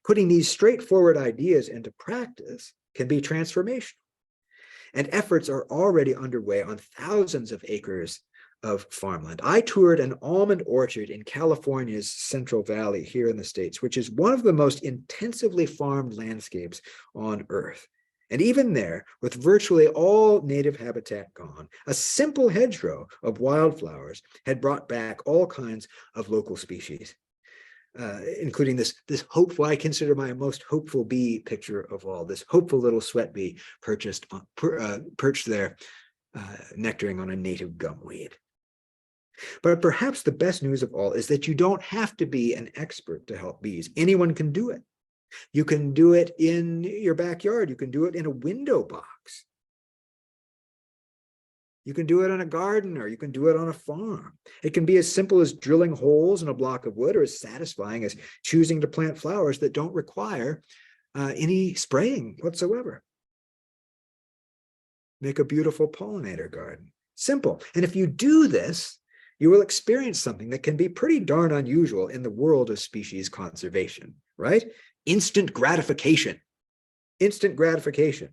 Putting these straightforward ideas into practice can be transformational. And efforts are already underway on thousands of acres of farmland. I toured an almond orchard in California's Central Valley here in the States, which is one of the most intensively farmed landscapes on Earth. And even there, with virtually all native habitat gone, a simple hedgerow of wildflowers had brought back all kinds of local species, including this hopeful, I consider my most hopeful bee picture of all, this hopeful little sweat bee perched there, nectaring on a native gumweed. But perhaps the best news of all is that you don't have to be an expert to help bees. Anyone can do it. You can do it in your backyard. You can do it in a window box. You can do it in a garden, or you can do it on a farm. It can be as simple as drilling holes in a block of wood, or as satisfying as choosing to plant flowers that don't require any spraying whatsoever. Make a beautiful pollinator garden. Simple. And if you do this, you will experience something that can be pretty darn unusual in the world of species conservation, right? Instant gratification. Instant gratification.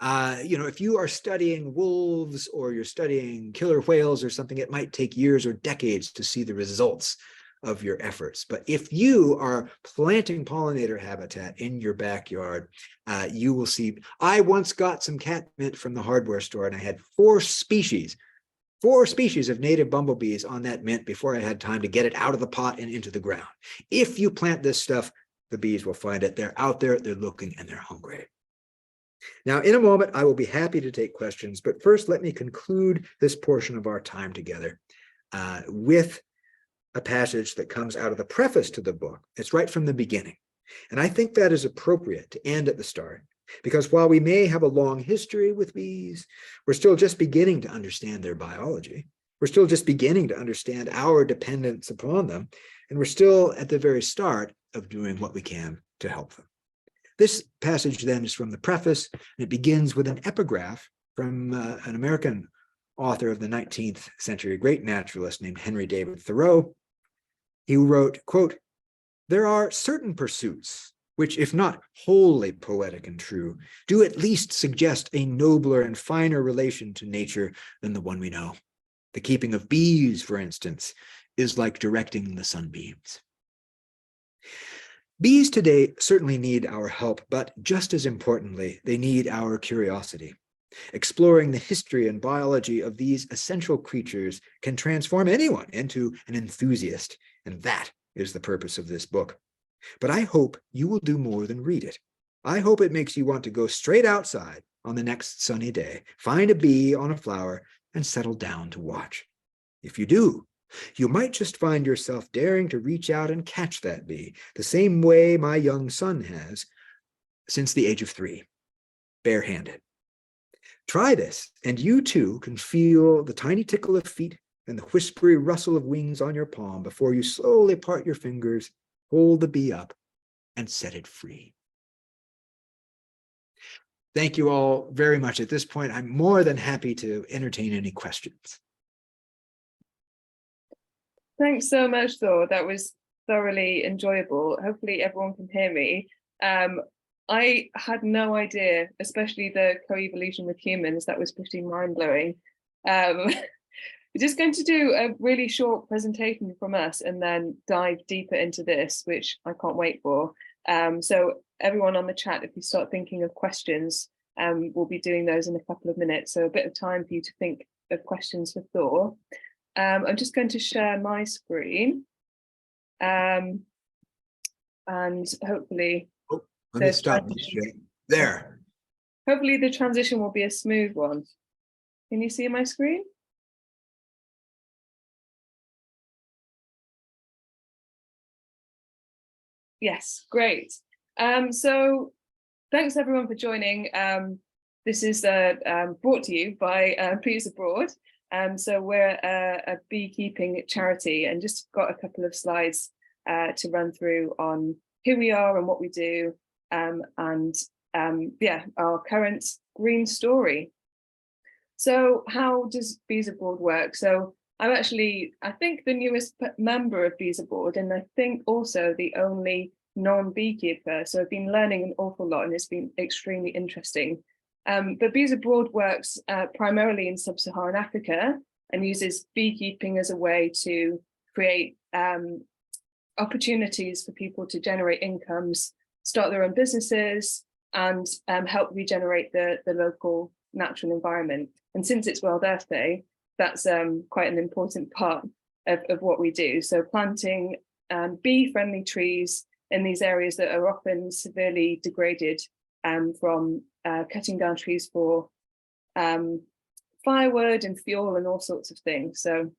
If you are studying wolves or you're studying killer whales or something, it might take years or decades to see the results of your efforts. But if you are planting pollinator habitat in your backyard, you will see. I once got some catmint from the hardware store, and I had four species of native bumblebees on that mint before I had time to get it out of the pot and into the ground. If you plant this stuff, the bees will find it. They're out there, they're looking, and they're hungry. Now, in a moment, I will be happy to take questions, but first, let me conclude this portion of our time together with a passage that comes out of the preface to the book. It's right from the beginning. And I think that is appropriate to end at the start, because while we may have a long history with bees, we're still just beginning to understand their biology. We're still just beginning to understand our dependence upon them, and we're still at the very start of doing what we can to help them. This passage then is from the preface, and it begins with an epigraph from an American author of the 19th century, a great naturalist named Henry David Thoreau. He wrote, quote, "There are certain pursuits which, if not wholly poetic and true, do at least suggest a nobler and finer relation to nature than the one we know. The keeping of bees, for instance, is like directing the sunbeams." Bees today certainly need our help, but just as importantly, they need our curiosity. Exploring the history and biology of these essential creatures can transform anyone into an enthusiast, and that is the purpose of this book. But I hope you will do more than read it. I hope it makes you want to go straight outside on the next sunny day, find a bee on a flower, and settle down to watch. If you do, you might just find yourself daring to reach out and catch that bee, the same way my young son has since the age of 3, barehanded. Try this, and you too can feel the tiny tickle of feet and the whispery rustle of wings on your palm before you slowly part your fingers, hold the bee up, and set it free. Thank you all very much. At this point, I'm more than happy to entertain any questions. Thanks so much, Thor. That was thoroughly enjoyable. Hopefully everyone can hear me. I had no idea, especially the co-evolution with humans. That was pretty mind-blowing. We're just going to do a really short presentation from us and then dive deeper into this, which I can't wait for. So everyone on the chat, if you start thinking of questions, we'll be doing those in a couple of minutes. So a bit of time for you to think of questions for Thor. I'm just going to share my screen, and hopefully Let me stop there. Hopefully the transition will be a smooth one. Can you see my screen? Yes, great. So thanks everyone for joining. This is brought to you by Bees Abroad. So we're a beekeeping charity, and just got a couple of slides to run through on who we are and what we do, and our current green story. So how does Bees Abroad work? So I'm actually, I think, the newest member of Bees Abroad, and I think also the only non-beekeeper. So I've been learning an awful lot, and it's been extremely interesting. But Bees Abroad works primarily in sub-Saharan Africa and uses beekeeping as a way to create opportunities for people to generate incomes, start their own businesses, and help regenerate the local natural environment. And since it's World Earth Day, that's quite an important part of what we do. So planting bee-friendly trees in these areas that are often severely degraded from cutting down trees for firewood and fuel and all sorts of things. So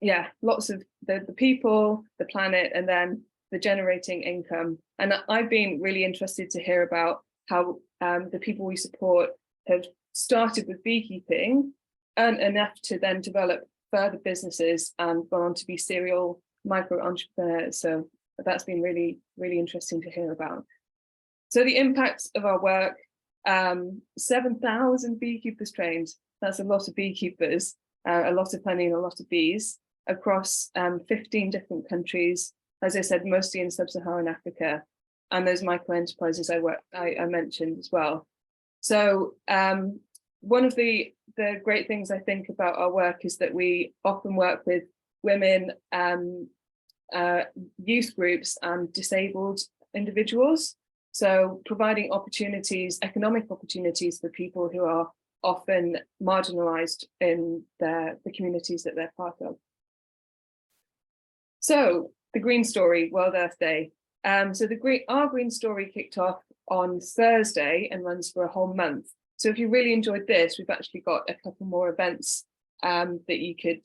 yeah, lots of the people, the planet, and then the generating income. And I've been really interested to hear about how the people we support have started with beekeeping, earned enough to then develop further businesses and gone on to be serial micro entrepreneurs. So that's been really, really interesting to hear about. So the impacts of our work, 7,000 beekeepers trained. That's a lot of beekeepers, a lot of honey and a lot of bees across 15 different countries. As I said, mostly in sub-Saharan Africa, and those micro enterprises I mentioned as well. So one of the great things I think about our work is that we often work with women, youth groups, and disabled individuals. So providing opportunities, economic opportunities for people who are often marginalized in the communities that they're part of. So the Green Story, World Earth Day. So our Green Story kicked off on Thursday and runs for a whole month. So if you really enjoyed this, we've actually got a couple more events that you could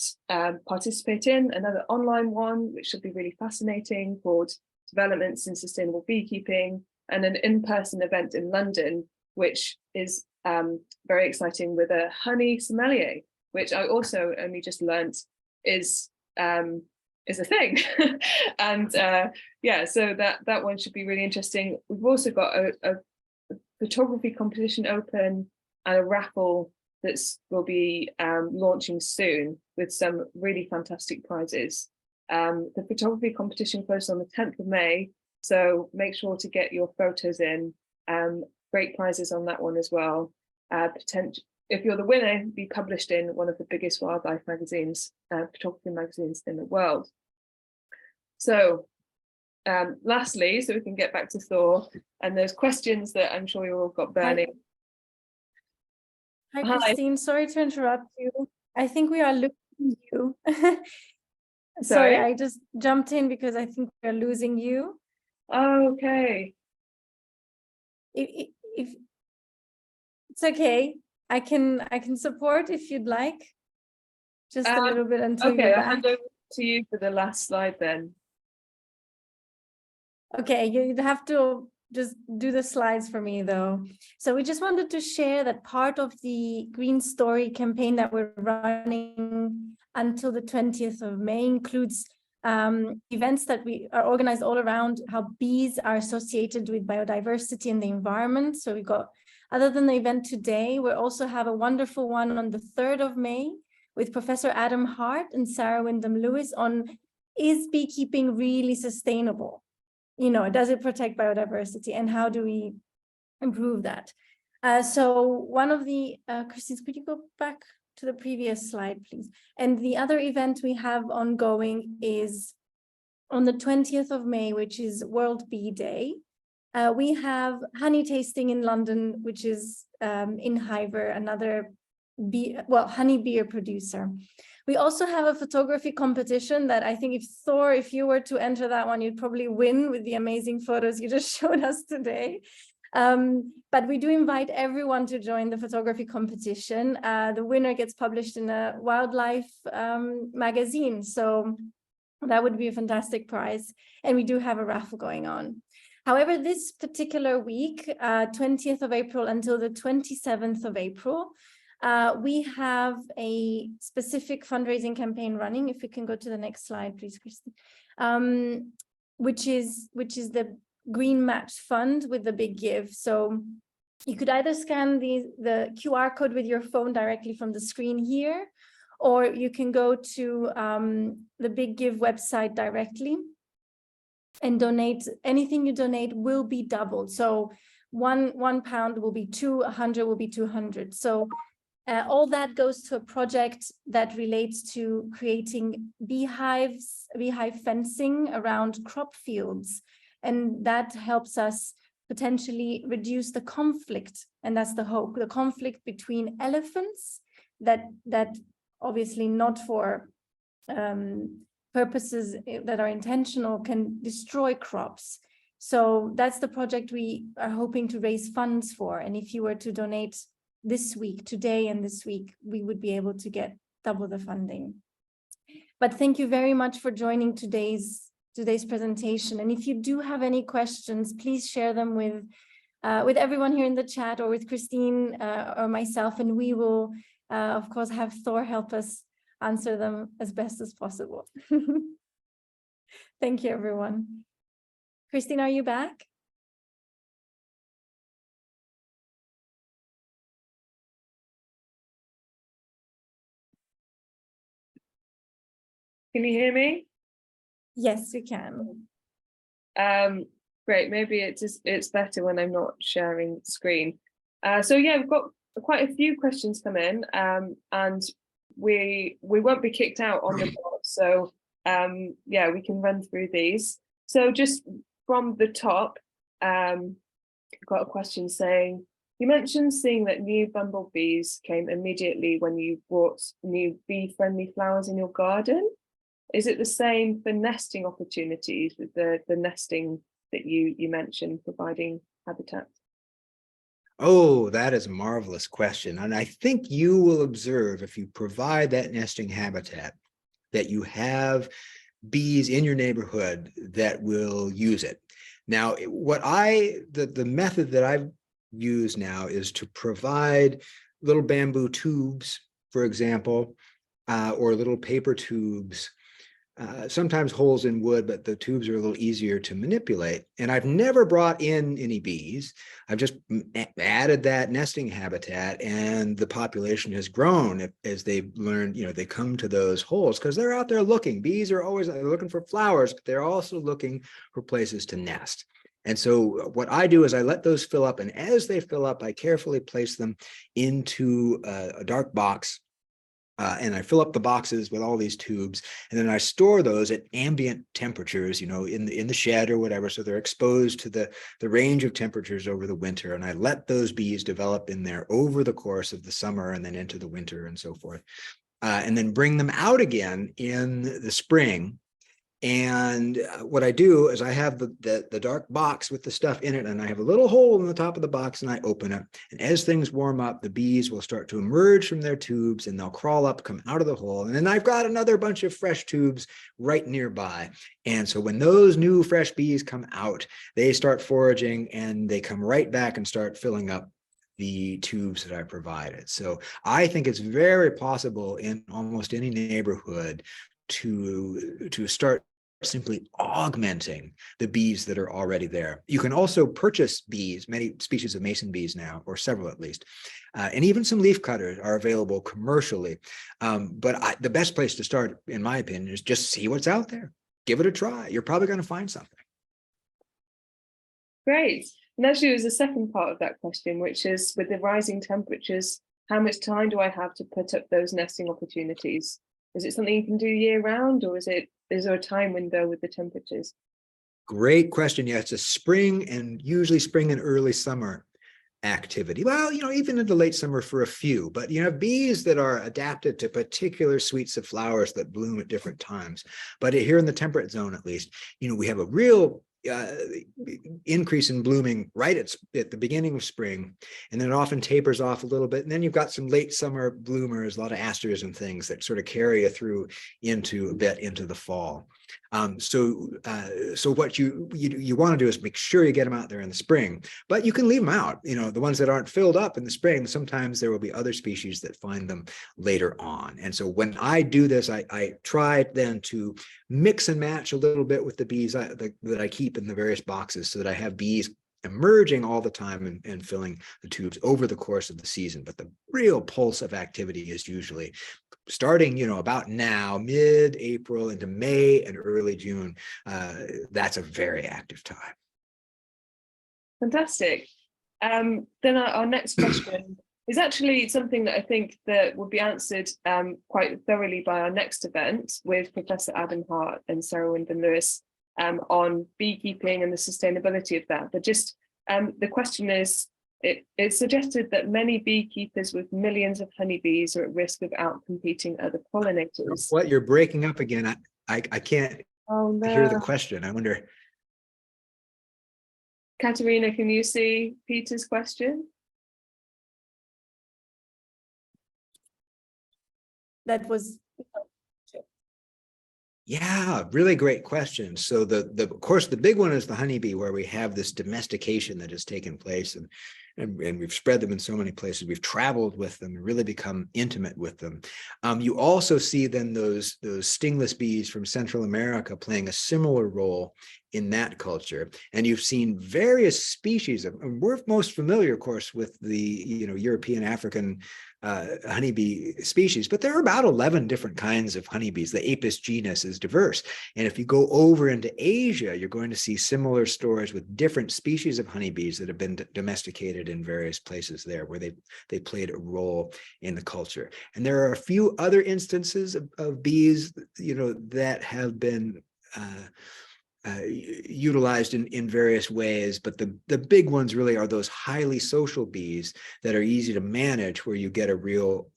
participate in. Another online one, which should be really fascinating, called Developments in Sustainable Beekeeping, and an in-person event in London, which is very exciting, with a honey sommelier, which I also only just learnt is a thing. And yeah, so that one should be really interesting. We've also got a photography competition open and a raffle that will be launching soon with some really fantastic prizes. The photography competition closed on the 10th of May, so make sure to get your photos in. Great prizes on that one as well. If you're the winner, be published in one of the biggest wildlife magazines, photography magazines in the world. So lastly, so we can get back to Thor and those questions that I'm sure you all got burning. Hi, Christine. Sorry to interrupt you. I think we are losing you. Sorry, I just jumped in because I think we're losing you. Oh, okay. If it's okay, I can support if you'd like. Just a little bit until okay, you're I'll back. hand over to you for the last slide then. Okay, you'd have to just do the slides for me though. So we just wanted to share that part of the Green Story campaign that we're running until the 20th of May includes events that we are organized all around how bees are associated with biodiversity and the environment. So we got, other than the event today, we also have a wonderful one on the 3rd of May with Professor Adam Hart and Sarah Wyndham Lewis on, is beekeeping really sustainable? You know, does it protect biodiversity, and how do we improve that? So one of the, Christine, could you go back to the previous slide, please? And the other event we have ongoing is on the 20th of May, which is World Bee Day. We have honey tasting in London, which is in Hiver, another honey beer producer. We also have a photography competition that I think if Thor, if you were to enter that one, you'd probably win with the amazing photos you just showed us today. But we do invite everyone to join the photography competition. The winner gets published in a wildlife magazine. So that would be a fantastic prize. And we do have a raffle going on. However, this particular week, 20th of April until the 27th of April, we have a specific fundraising campaign running. If we can go to the next slide, please, Christy, which is the Green Match Fund with the big give. So you could either scan the QR code with your phone directly from the screen here, or you can go to the Big Give website directly and donate. Anything you donate will be doubled. So one pound will be 100 will be 200. So all that goes to a project that relates to creating beehive fencing around crop fields. And that helps us potentially reduce the conflict. And that's the hope, the conflict between elephants that obviously not for purposes that are intentional can destroy crops. So that's the project we are hoping to raise funds for. And if you were to donate this week, today and this week, we would be able to get double the funding. But thank you very much for joining today's presentation. And if you do have any questions, please share them with everyone here in the chat or with Christine or myself, and we will, of course, have Thor help us answer them as best as possible. Thank you, everyone. Christine, are you back? Can you hear me? Yes, we can. Great. Maybe it's better when I'm not sharing screen. So yeah, we've got quite a few questions come in, and we won't be kicked out on the dot. So yeah, we can run through these. So just from the top, got a question saying, you mentioned seeing that new bumblebees came immediately when you brought new bee-friendly flowers in your garden. Is it the same for nesting opportunities with the nesting that you mentioned, providing habitat? Oh, that is a marvelous question. And I think you will observe, if you provide that nesting habitat, that you have bees in your neighborhood that will use it. Now, the method that I've used now is to provide little bamboo tubes, for example, or little paper tubes, sometimes holes in wood, but the tubes are a little easier to manipulate. And I've never brought in any bees. I've just added that nesting habitat, and the population has grown as they've learned, they come to those holes because they're out there looking. Bees are always looking for flowers, but they're also looking for places to nest. And so what I do is I let those fill up, and as they fill up, I carefully place them into a dark box. And I fill up the boxes with all these tubes, and then I store those at ambient temperatures, in the shed or whatever, so they're exposed to the range of temperatures over the winter. And I let those bees develop in there over the course of the summer and then into the winter and so forth, and then bring them out again in the spring. And what I do is I have the dark box with the stuff in it, and I have a little hole in the top of the box, and I open it. And as things warm up, the bees will start to emerge from their tubes, and they'll crawl up, come out of the hole. And then I've got another bunch of fresh tubes right nearby. And so when those new fresh bees come out, they start foraging, and they come right back and start filling up the tubes that I provided. So I think it's very possible in almost any neighborhood to start simply augmenting the bees that are already there. You can also purchase bees, many species of mason bees now, or several at least, and even some leaf cutters are available commercially. But the best place to start, in my opinion, is just see what's out there. Give it a try. You're probably going to find something. Great. And actually, there's a second part of that question, which is, with the rising temperatures, how much time do I have to put up those nesting opportunities? Is it something you can do year round, or is there a time window with the temperatures? Great question. Yeah, it's a spring and usually spring and early summer activity. Well, even into late summer for a few, but you have bees that are adapted to particular suites of flowers that bloom at different times. But here in the temperate zone, at least, we have a real increase in blooming right at the beginning of spring, and then it often tapers off a little bit, and then you've got some late summer bloomers, a lot of asters and things that sort of carry you through into the fall. So what you want to do is make sure you get them out there in the spring, but you can leave them out. The ones that aren't filled up in the spring, sometimes there will be other species that find them later on. And so when I do this, I try then to mix and match a little bit with the bees that I keep in the various boxes, so that I have bees emerging all the time and filling the tubes over the course of the season. But the real pulse of activity is usually starting, about now, mid-April into May and early June. That's a very active time. Fantastic. Then our next question is actually something that I think that will be answered quite thoroughly by our next event with Professor Adam Hart and Sarah Wyndham Lewis on beekeeping and the sustainability of that. But just the question is, it's suggested that many beekeepers with millions of honeybees are at risk of outcompeting other pollinators. What? You're breaking up again. I can't hear the question. I wonder. Katerina, can you see Peter's question? That was Yeah, really great question. So of course the big one is the honeybee, where we have this domestication that has taken place, and we've spread them in so many places. We've traveled with them and really become intimate with them. You also see then those stingless bees from Central America playing a similar role in that culture. And you've seen various species of, and we're most familiar, of course, with the European, African honeybee species, but there are about 11 different kinds of honeybees. The Apis genus is diverse. And if you go over into Asia, you're going to see similar stories with different species of honeybees that have been domesticated in various places there, where they played a role in the culture. And there are a few other instances of bees, that have been utilized in various ways, but the big ones really are those highly social bees that are easy to manage, where you get a real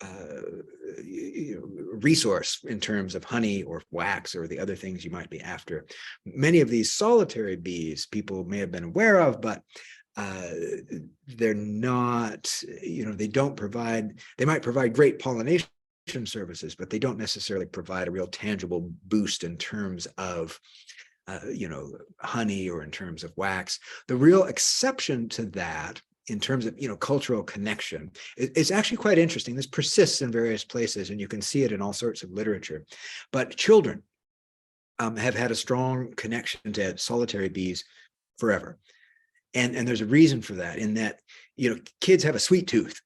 resource in terms of honey or wax or the other things you might be after. Many of these solitary bees people may have been aware of, but they're not, they might provide great pollination services, but they don't necessarily provide a real tangible boost in terms of honey or in terms of wax. The real exception to that in terms of cultural connection, it's actually quite interesting. This persists in various places, and you can see it in all sorts of literature. But children have had a strong connection to solitary bees forever, and there's a reason for that. In that kids have a sweet tooth.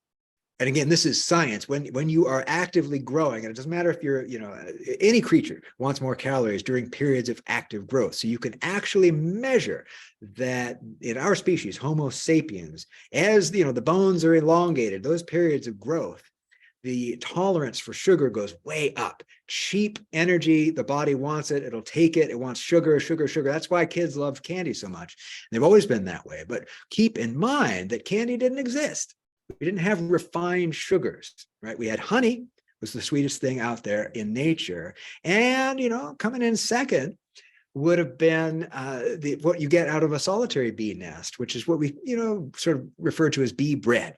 And again, this is science. When you are actively growing, and it doesn't matter if you're, any creature wants more calories during periods of active growth. So you can actually measure that in our species, Homo sapiens, as the bones are elongated, those periods of growth, the tolerance for sugar goes way up. Cheap energy, the body wants it, it'll take it, it wants sugar, sugar, sugar. That's why kids love candy so much. They've always been that way. But keep in mind that candy didn't exist. We didn't have refined sugars, right? We had honey, was the sweetest thing out there in nature. And, coming in second would have been what you get out of a solitary bee nest, which is what we, sort of refer to as bee bread.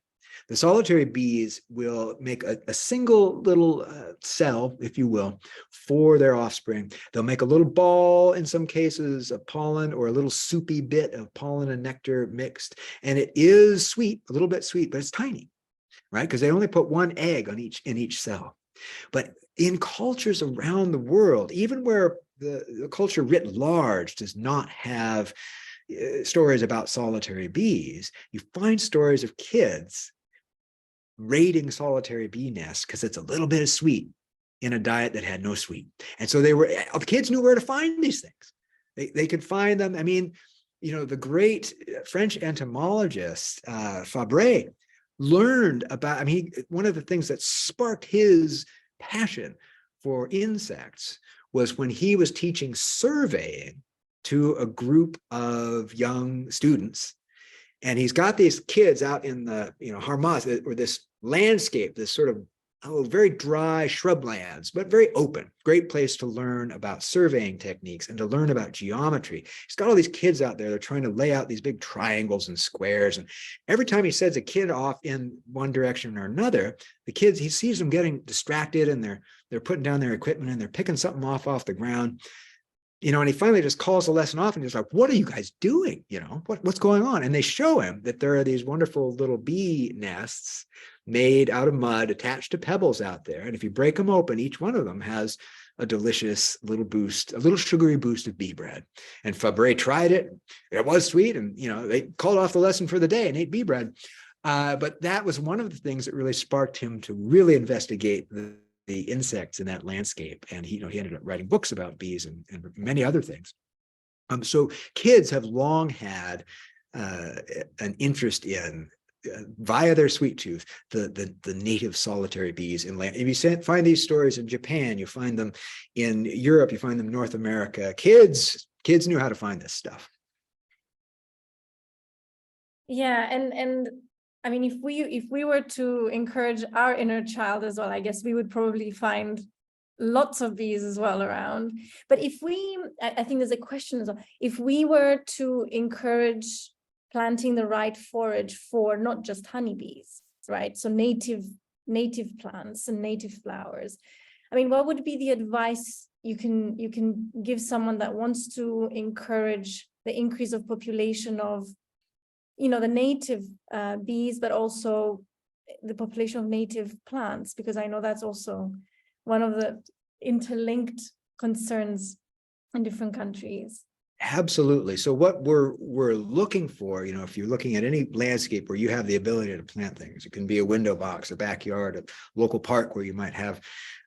The solitary bees will make a single little cell, if you will, for their offspring. They'll make a little ball, in some cases, of pollen, or a little soupy bit of pollen and nectar mixed. And it is sweet, a little bit sweet, but it's tiny, right? Because they only put one egg in each cell. But in cultures around the world, even where the culture writ large does not have stories about solitary bees, you find stories of kids raiding solitary bee nests because it's a little bit of sweet in a diet that had no sweet. And so the kids knew where to find these things. They could find them. I mean, the great French entomologist Fabre learned about, one of the things that sparked his passion for insects was when he was teaching surveying to a group of young students. And he's got these kids out in the, Harmas, or this landscape, this sort of very dry shrublands, but very open. Great place to learn about surveying techniques and to learn about geometry. He's got all these kids out there. They're trying to lay out these big triangles and squares. And every time he sends a kid off in one direction or another, the kids, he sees them getting distracted, and they're putting down their equipment, and they're picking something off the ground. And he finally just calls the lesson off, and he's like, "What are you guys doing? What's going on?" And they show him that there are these wonderful little bee nests made out of mud, attached to pebbles out there. And if you break them open, each one of them has a delicious little boost, a little sugary boost of bee bread. And Fabre tried it. It was sweet. And, they called off the lesson for the day and ate bee bread. But that was one of the things that really sparked him to really investigate the insects in that landscape. And he ended up writing books about bees and many other things. So kids have long had an interest in, via their sweet tooth, the native solitary bees in land. If you find these stories in Japan, you find them in Europe, you find them in North America. Kids knew how to find this stuff. Yeah, and if we were to encourage our inner child as well, I guess we would probably find lots of bees as well around. But I think there's a question as well, if we were to encourage planting the right forage for not just honeybees, right? So native plants and native flowers. I mean, what would be the advice you can give someone that wants to encourage the increase of population of, the native bees, but also the population of native plants? Because I know that's also one of the interlinked concerns in different countries. Absolutely. So what we're looking for, if you're looking at any landscape where you have the ability to plant things, it can be a window box, a backyard, a local park where you might have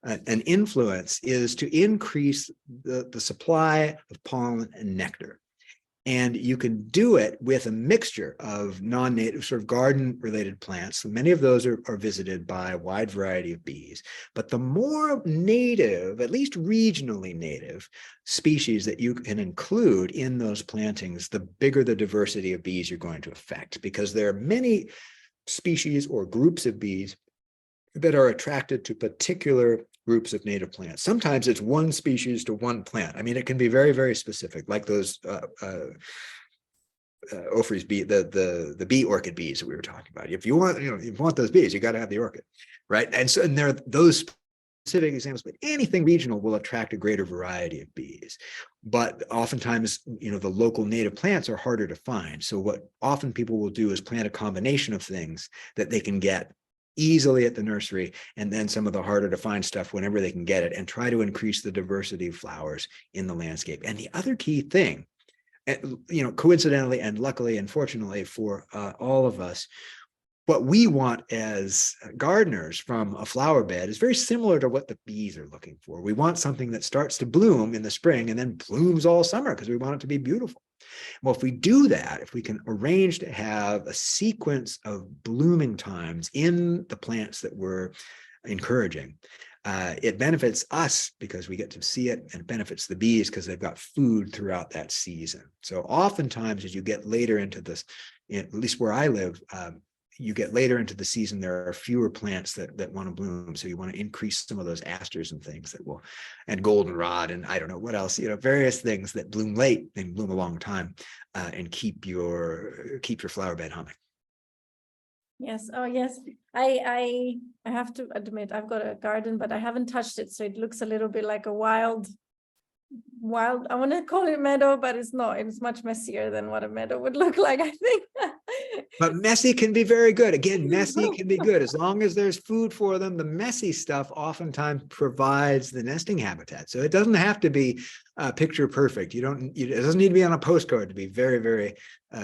an influence, is to increase the supply of pollen and nectar. And you can do it with a mixture of non-native sort of garden-related plants. So many of those are visited by a wide variety of bees. But the more native, at least regionally native, species that you can include in those plantings, the bigger the diversity of bees you're going to affect, because there are many species or groups of bees that are attracted to particular groups of native plants. Sometimes it's one species to one plant. I mean, it can be very, very specific, like those Ophrys bee, the bee orchid bees that we were talking about. If you want, if you want those bees, you got to have the orchid, right? And so, and there are those specific examples, but anything regional will attract a greater variety of bees. But oftentimes, the local native plants are harder to find. So what often people will do is plant a combination of things that they can get easily at the nursery, and then some of the harder to find stuff whenever they can get it, and try to increase the diversity of flowers in the landscape. And the other key thing, coincidentally and luckily and fortunately for all of us, what we want as gardeners from a flower bed is very similar to what the bees are looking for. We want something that starts to bloom in the spring and then blooms all summer because we want it to be beautiful. Well, if we do that, if we can arrange to have a sequence of blooming times in the plants that we're encouraging, it benefits us because we get to see it, and it benefits the bees because they've got food throughout that season. So oftentimes, as you get later into this, at least where I live, you get later into the season, there are fewer plants that want to bloom. So you want to increase some of those asters and things that will, and goldenrod, and I don't know what else, various things that bloom late and bloom a long time, and keep your flower bed humming. Yes. Oh, yes. I have to admit, I've got a garden, but I haven't touched it. So it looks a little bit like a wild, I want to call it meadow, but it's not. It's much messier than what a meadow would look like, I think. But messy can be very good. Again, messy can be good as long as there's food for them. The messy stuff oftentimes provides the nesting habitat. So it doesn't have to be picture perfect. It doesn't need to be on a postcard to be very, very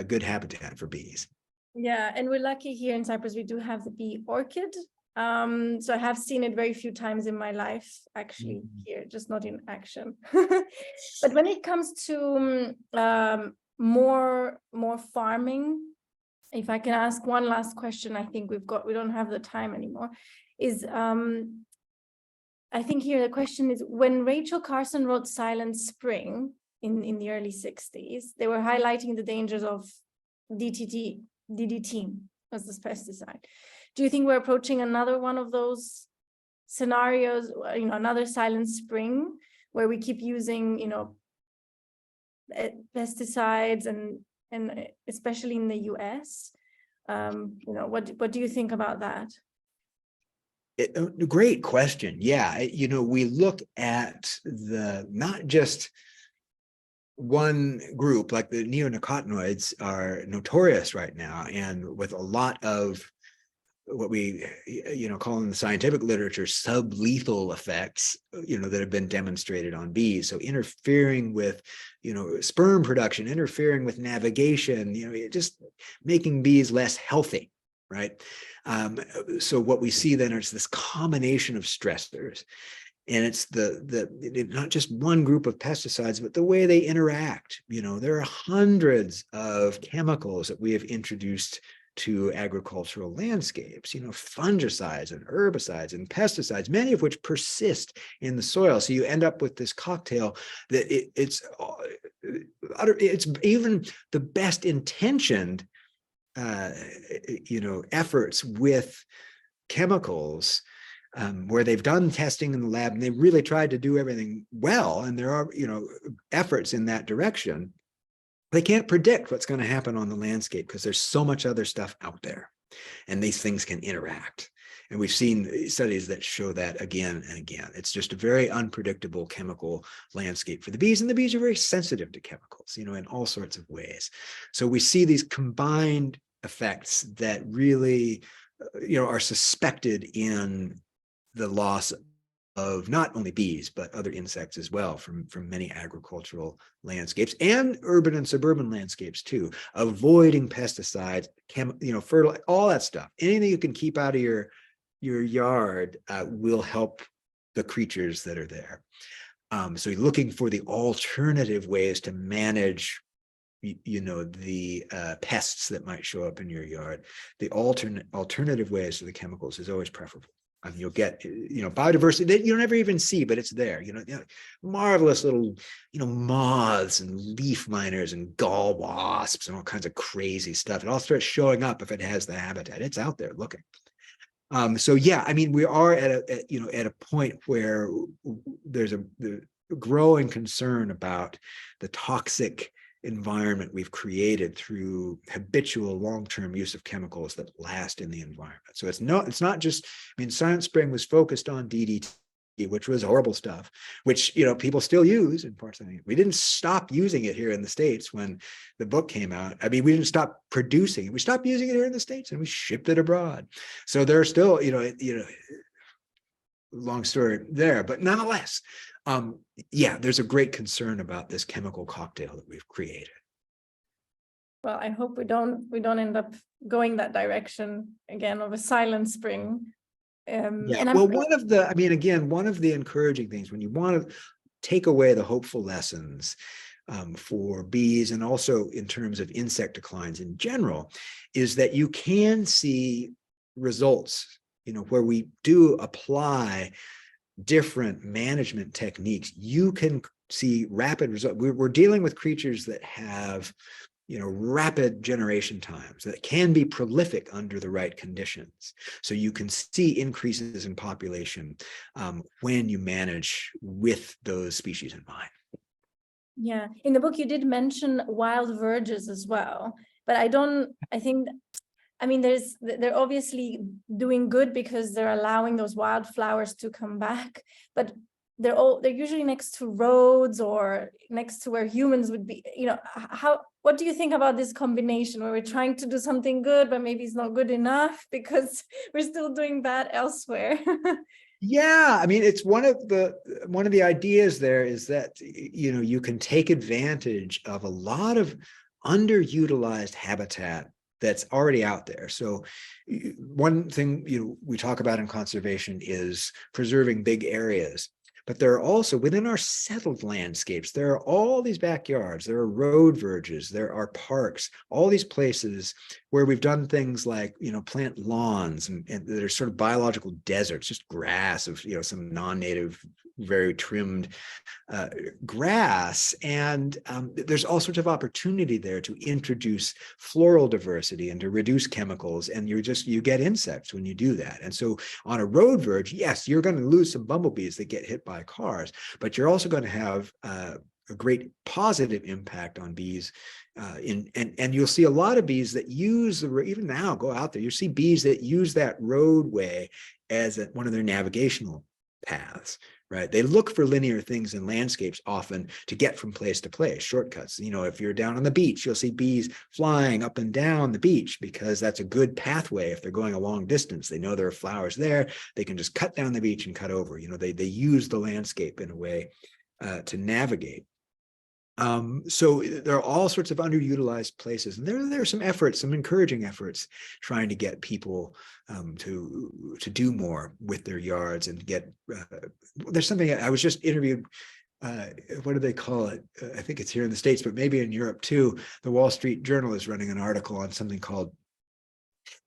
good habitat for bees. Yeah, and we're lucky here in Cyprus. We do have the bee orchid. So I have seen it very few times in my life, actually, here, just not in action. But when it comes to more farming, if I can ask one last question, I think we don't have the time anymore, is I think here the question is, when Rachel Carson wrote Silent Spring in the early 60s, they were highlighting the dangers of DDT as this pesticide. Do you think we're approaching another one of those scenarios, another Silent Spring, where we keep using, pesticides and especially in the US? What do you think about that? Great question. Yeah, we look at not just one group, like the neonicotinoids are notorious right now, and with a lot of what we call in the scientific literature sublethal effects that have been demonstrated on bees. So interfering with sperm production, interfering with navigation, just making bees less healthy, right? So what we see then is this combination of stressors, and it's not just one group of pesticides, but the way they interact. There are hundreds of chemicals that we have introduced to agricultural landscapes, fungicides and herbicides and pesticides, many of which persist in the soil. So you end up with this cocktail that it's even the best intentioned, efforts with chemicals, where they've done testing in the lab and they really tried to do everything well, and there are, efforts in that direction. They can't predict what's going to happen on the landscape because there's so much other stuff out there, and these things can interact. And we've seen studies that show that again and again. It's just a very unpredictable chemical landscape for the bees, and the bees are very sensitive to chemicals, in all sorts of ways. So we see these combined effects that really, are suspected in the loss of not only bees, but other insects as well from many agricultural landscapes and urban and suburban landscapes too. Avoiding pesticides, fertilizer, all that stuff. Anything you can keep out of your yard will help the creatures that are there. So you're looking for the alternative ways to manage the pests that might show up in your yard. The alternative ways to the chemicals is always preferable. I mean, you'll get, biodiversity that you don't ever even see, but it's there. Marvelous little, moths and leaf miners and gall wasps and all kinds of crazy stuff. It all starts showing up if it has the habitat. It's out there looking. So yeah, I mean, we are at a point where there's a growing concern about the toxic environment we've created through habitual long-term use of chemicals that last in the environment. So it's not just, Science Spring was focused on DDT, which was horrible stuff, which, people still use in parts of the, we didn't stop using it here in the States when the book came out. I mean, we didn't stop producing it. We stopped using it here in the States and we shipped it abroad. So there's still, long story there, but nonetheless, yeah, there's a great concern about this chemical cocktail that we've created. Well, I hope we don't end up going that direction again of a silent spring. Yeah, well, one of the encouraging things when you want to take away the hopeful lessons for bees and also in terms of insect declines in general, is that you can see results, where we do apply different management techniques. You can see rapid results. We're dealing with creatures that have, rapid generation times that can be prolific under the right conditions. So you can see increases in population when you manage with those species in mind. Yeah, in the book you did mention wild verges as well, but they're obviously doing good because they're allowing those wildflowers to come back, but they're usually next to roads or next to where humans would be. What do you think about this combination where we're trying to do something good, but maybe it's not good enough because we're still doing bad elsewhere? Yeah, I mean, it's one of the ideas there is that, you can take advantage of a lot of underutilized habitat that's already out there. So one thing, we talk about in conservation is preserving big areas. But there are also, within our settled landscapes, there are all these backyards, there are road verges, there are parks, all these places where we've done things like, plant lawns and that are sort of biological deserts, just grass of, some non-native, very trimmed grass. And there's all sorts of opportunity there to introduce floral diversity and to reduce chemicals. And you get insects when you do that. And so on a road verge, yes, you're going to lose some bumblebees that get hit by cars, but you're also going to have a great positive impact on bees. And you'll see a lot of bees that use even now, go out there, you see bees that use that roadway as one of their navigational paths. Right? They look for linear things in landscapes often to get from place to place, shortcuts. If you're down on the beach, you'll see bees flying up and down the beach because that's a good pathway. If they're going a long distance, they know there are flowers there. They can just cut down the beach and cut over. They use the landscape in a way to navigate. So there are all sorts of underutilized places, and there are some encouraging efforts trying to get people to do more with their yards and get. There's something I was just interviewed. What do they call it? I think it's here in the States, but maybe in Europe too. The Wall Street Journal is running an article on something called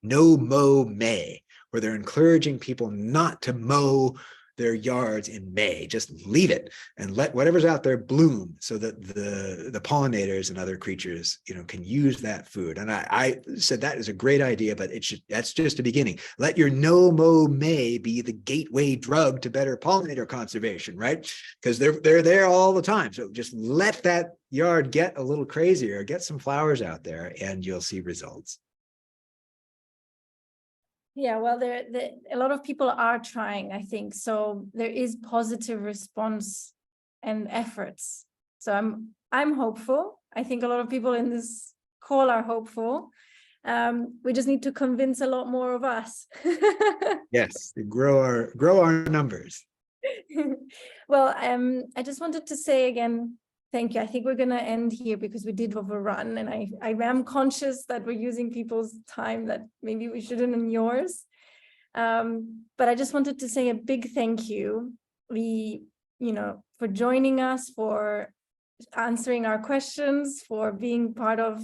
No Mow May, where they're encouraging people not to mow their yards in May. Just leave it and let whatever's out there bloom so that the pollinators and other creatures, can use that food. And I said that is a great idea, but that's just a beginning. Let your No Mow May be the gateway drug to better pollinator conservation, right? Because they're there all the time. So just let that yard get a little crazier, get some flowers out there, and you'll see results. Yeah, well, a lot of people are trying, I think. So there is positive response and efforts. So I'm hopeful. I think a lot of people in this call are hopeful. We just need to convince a lot more of us. Yes, to grow our numbers. Well, I just wanted to say again, thank you. I think we're going to end here because we did overrun, and I am conscious that we're using people's time that maybe we shouldn't, in yours. But I just wanted to say a big thank you, for joining us, for answering our questions, for being part of,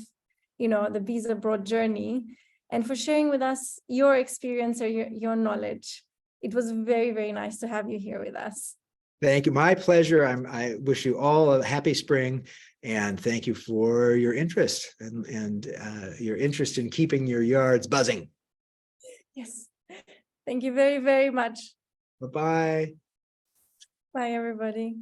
the Bees Abroad journey, and for sharing with us your experience or your knowledge. It was very, very nice to have you here with us. Thank you. My pleasure. I wish you all a happy spring, and thank you for your interest and your interest in keeping your yards buzzing. Yes. Thank you very, very much. Bye-bye. Bye, everybody.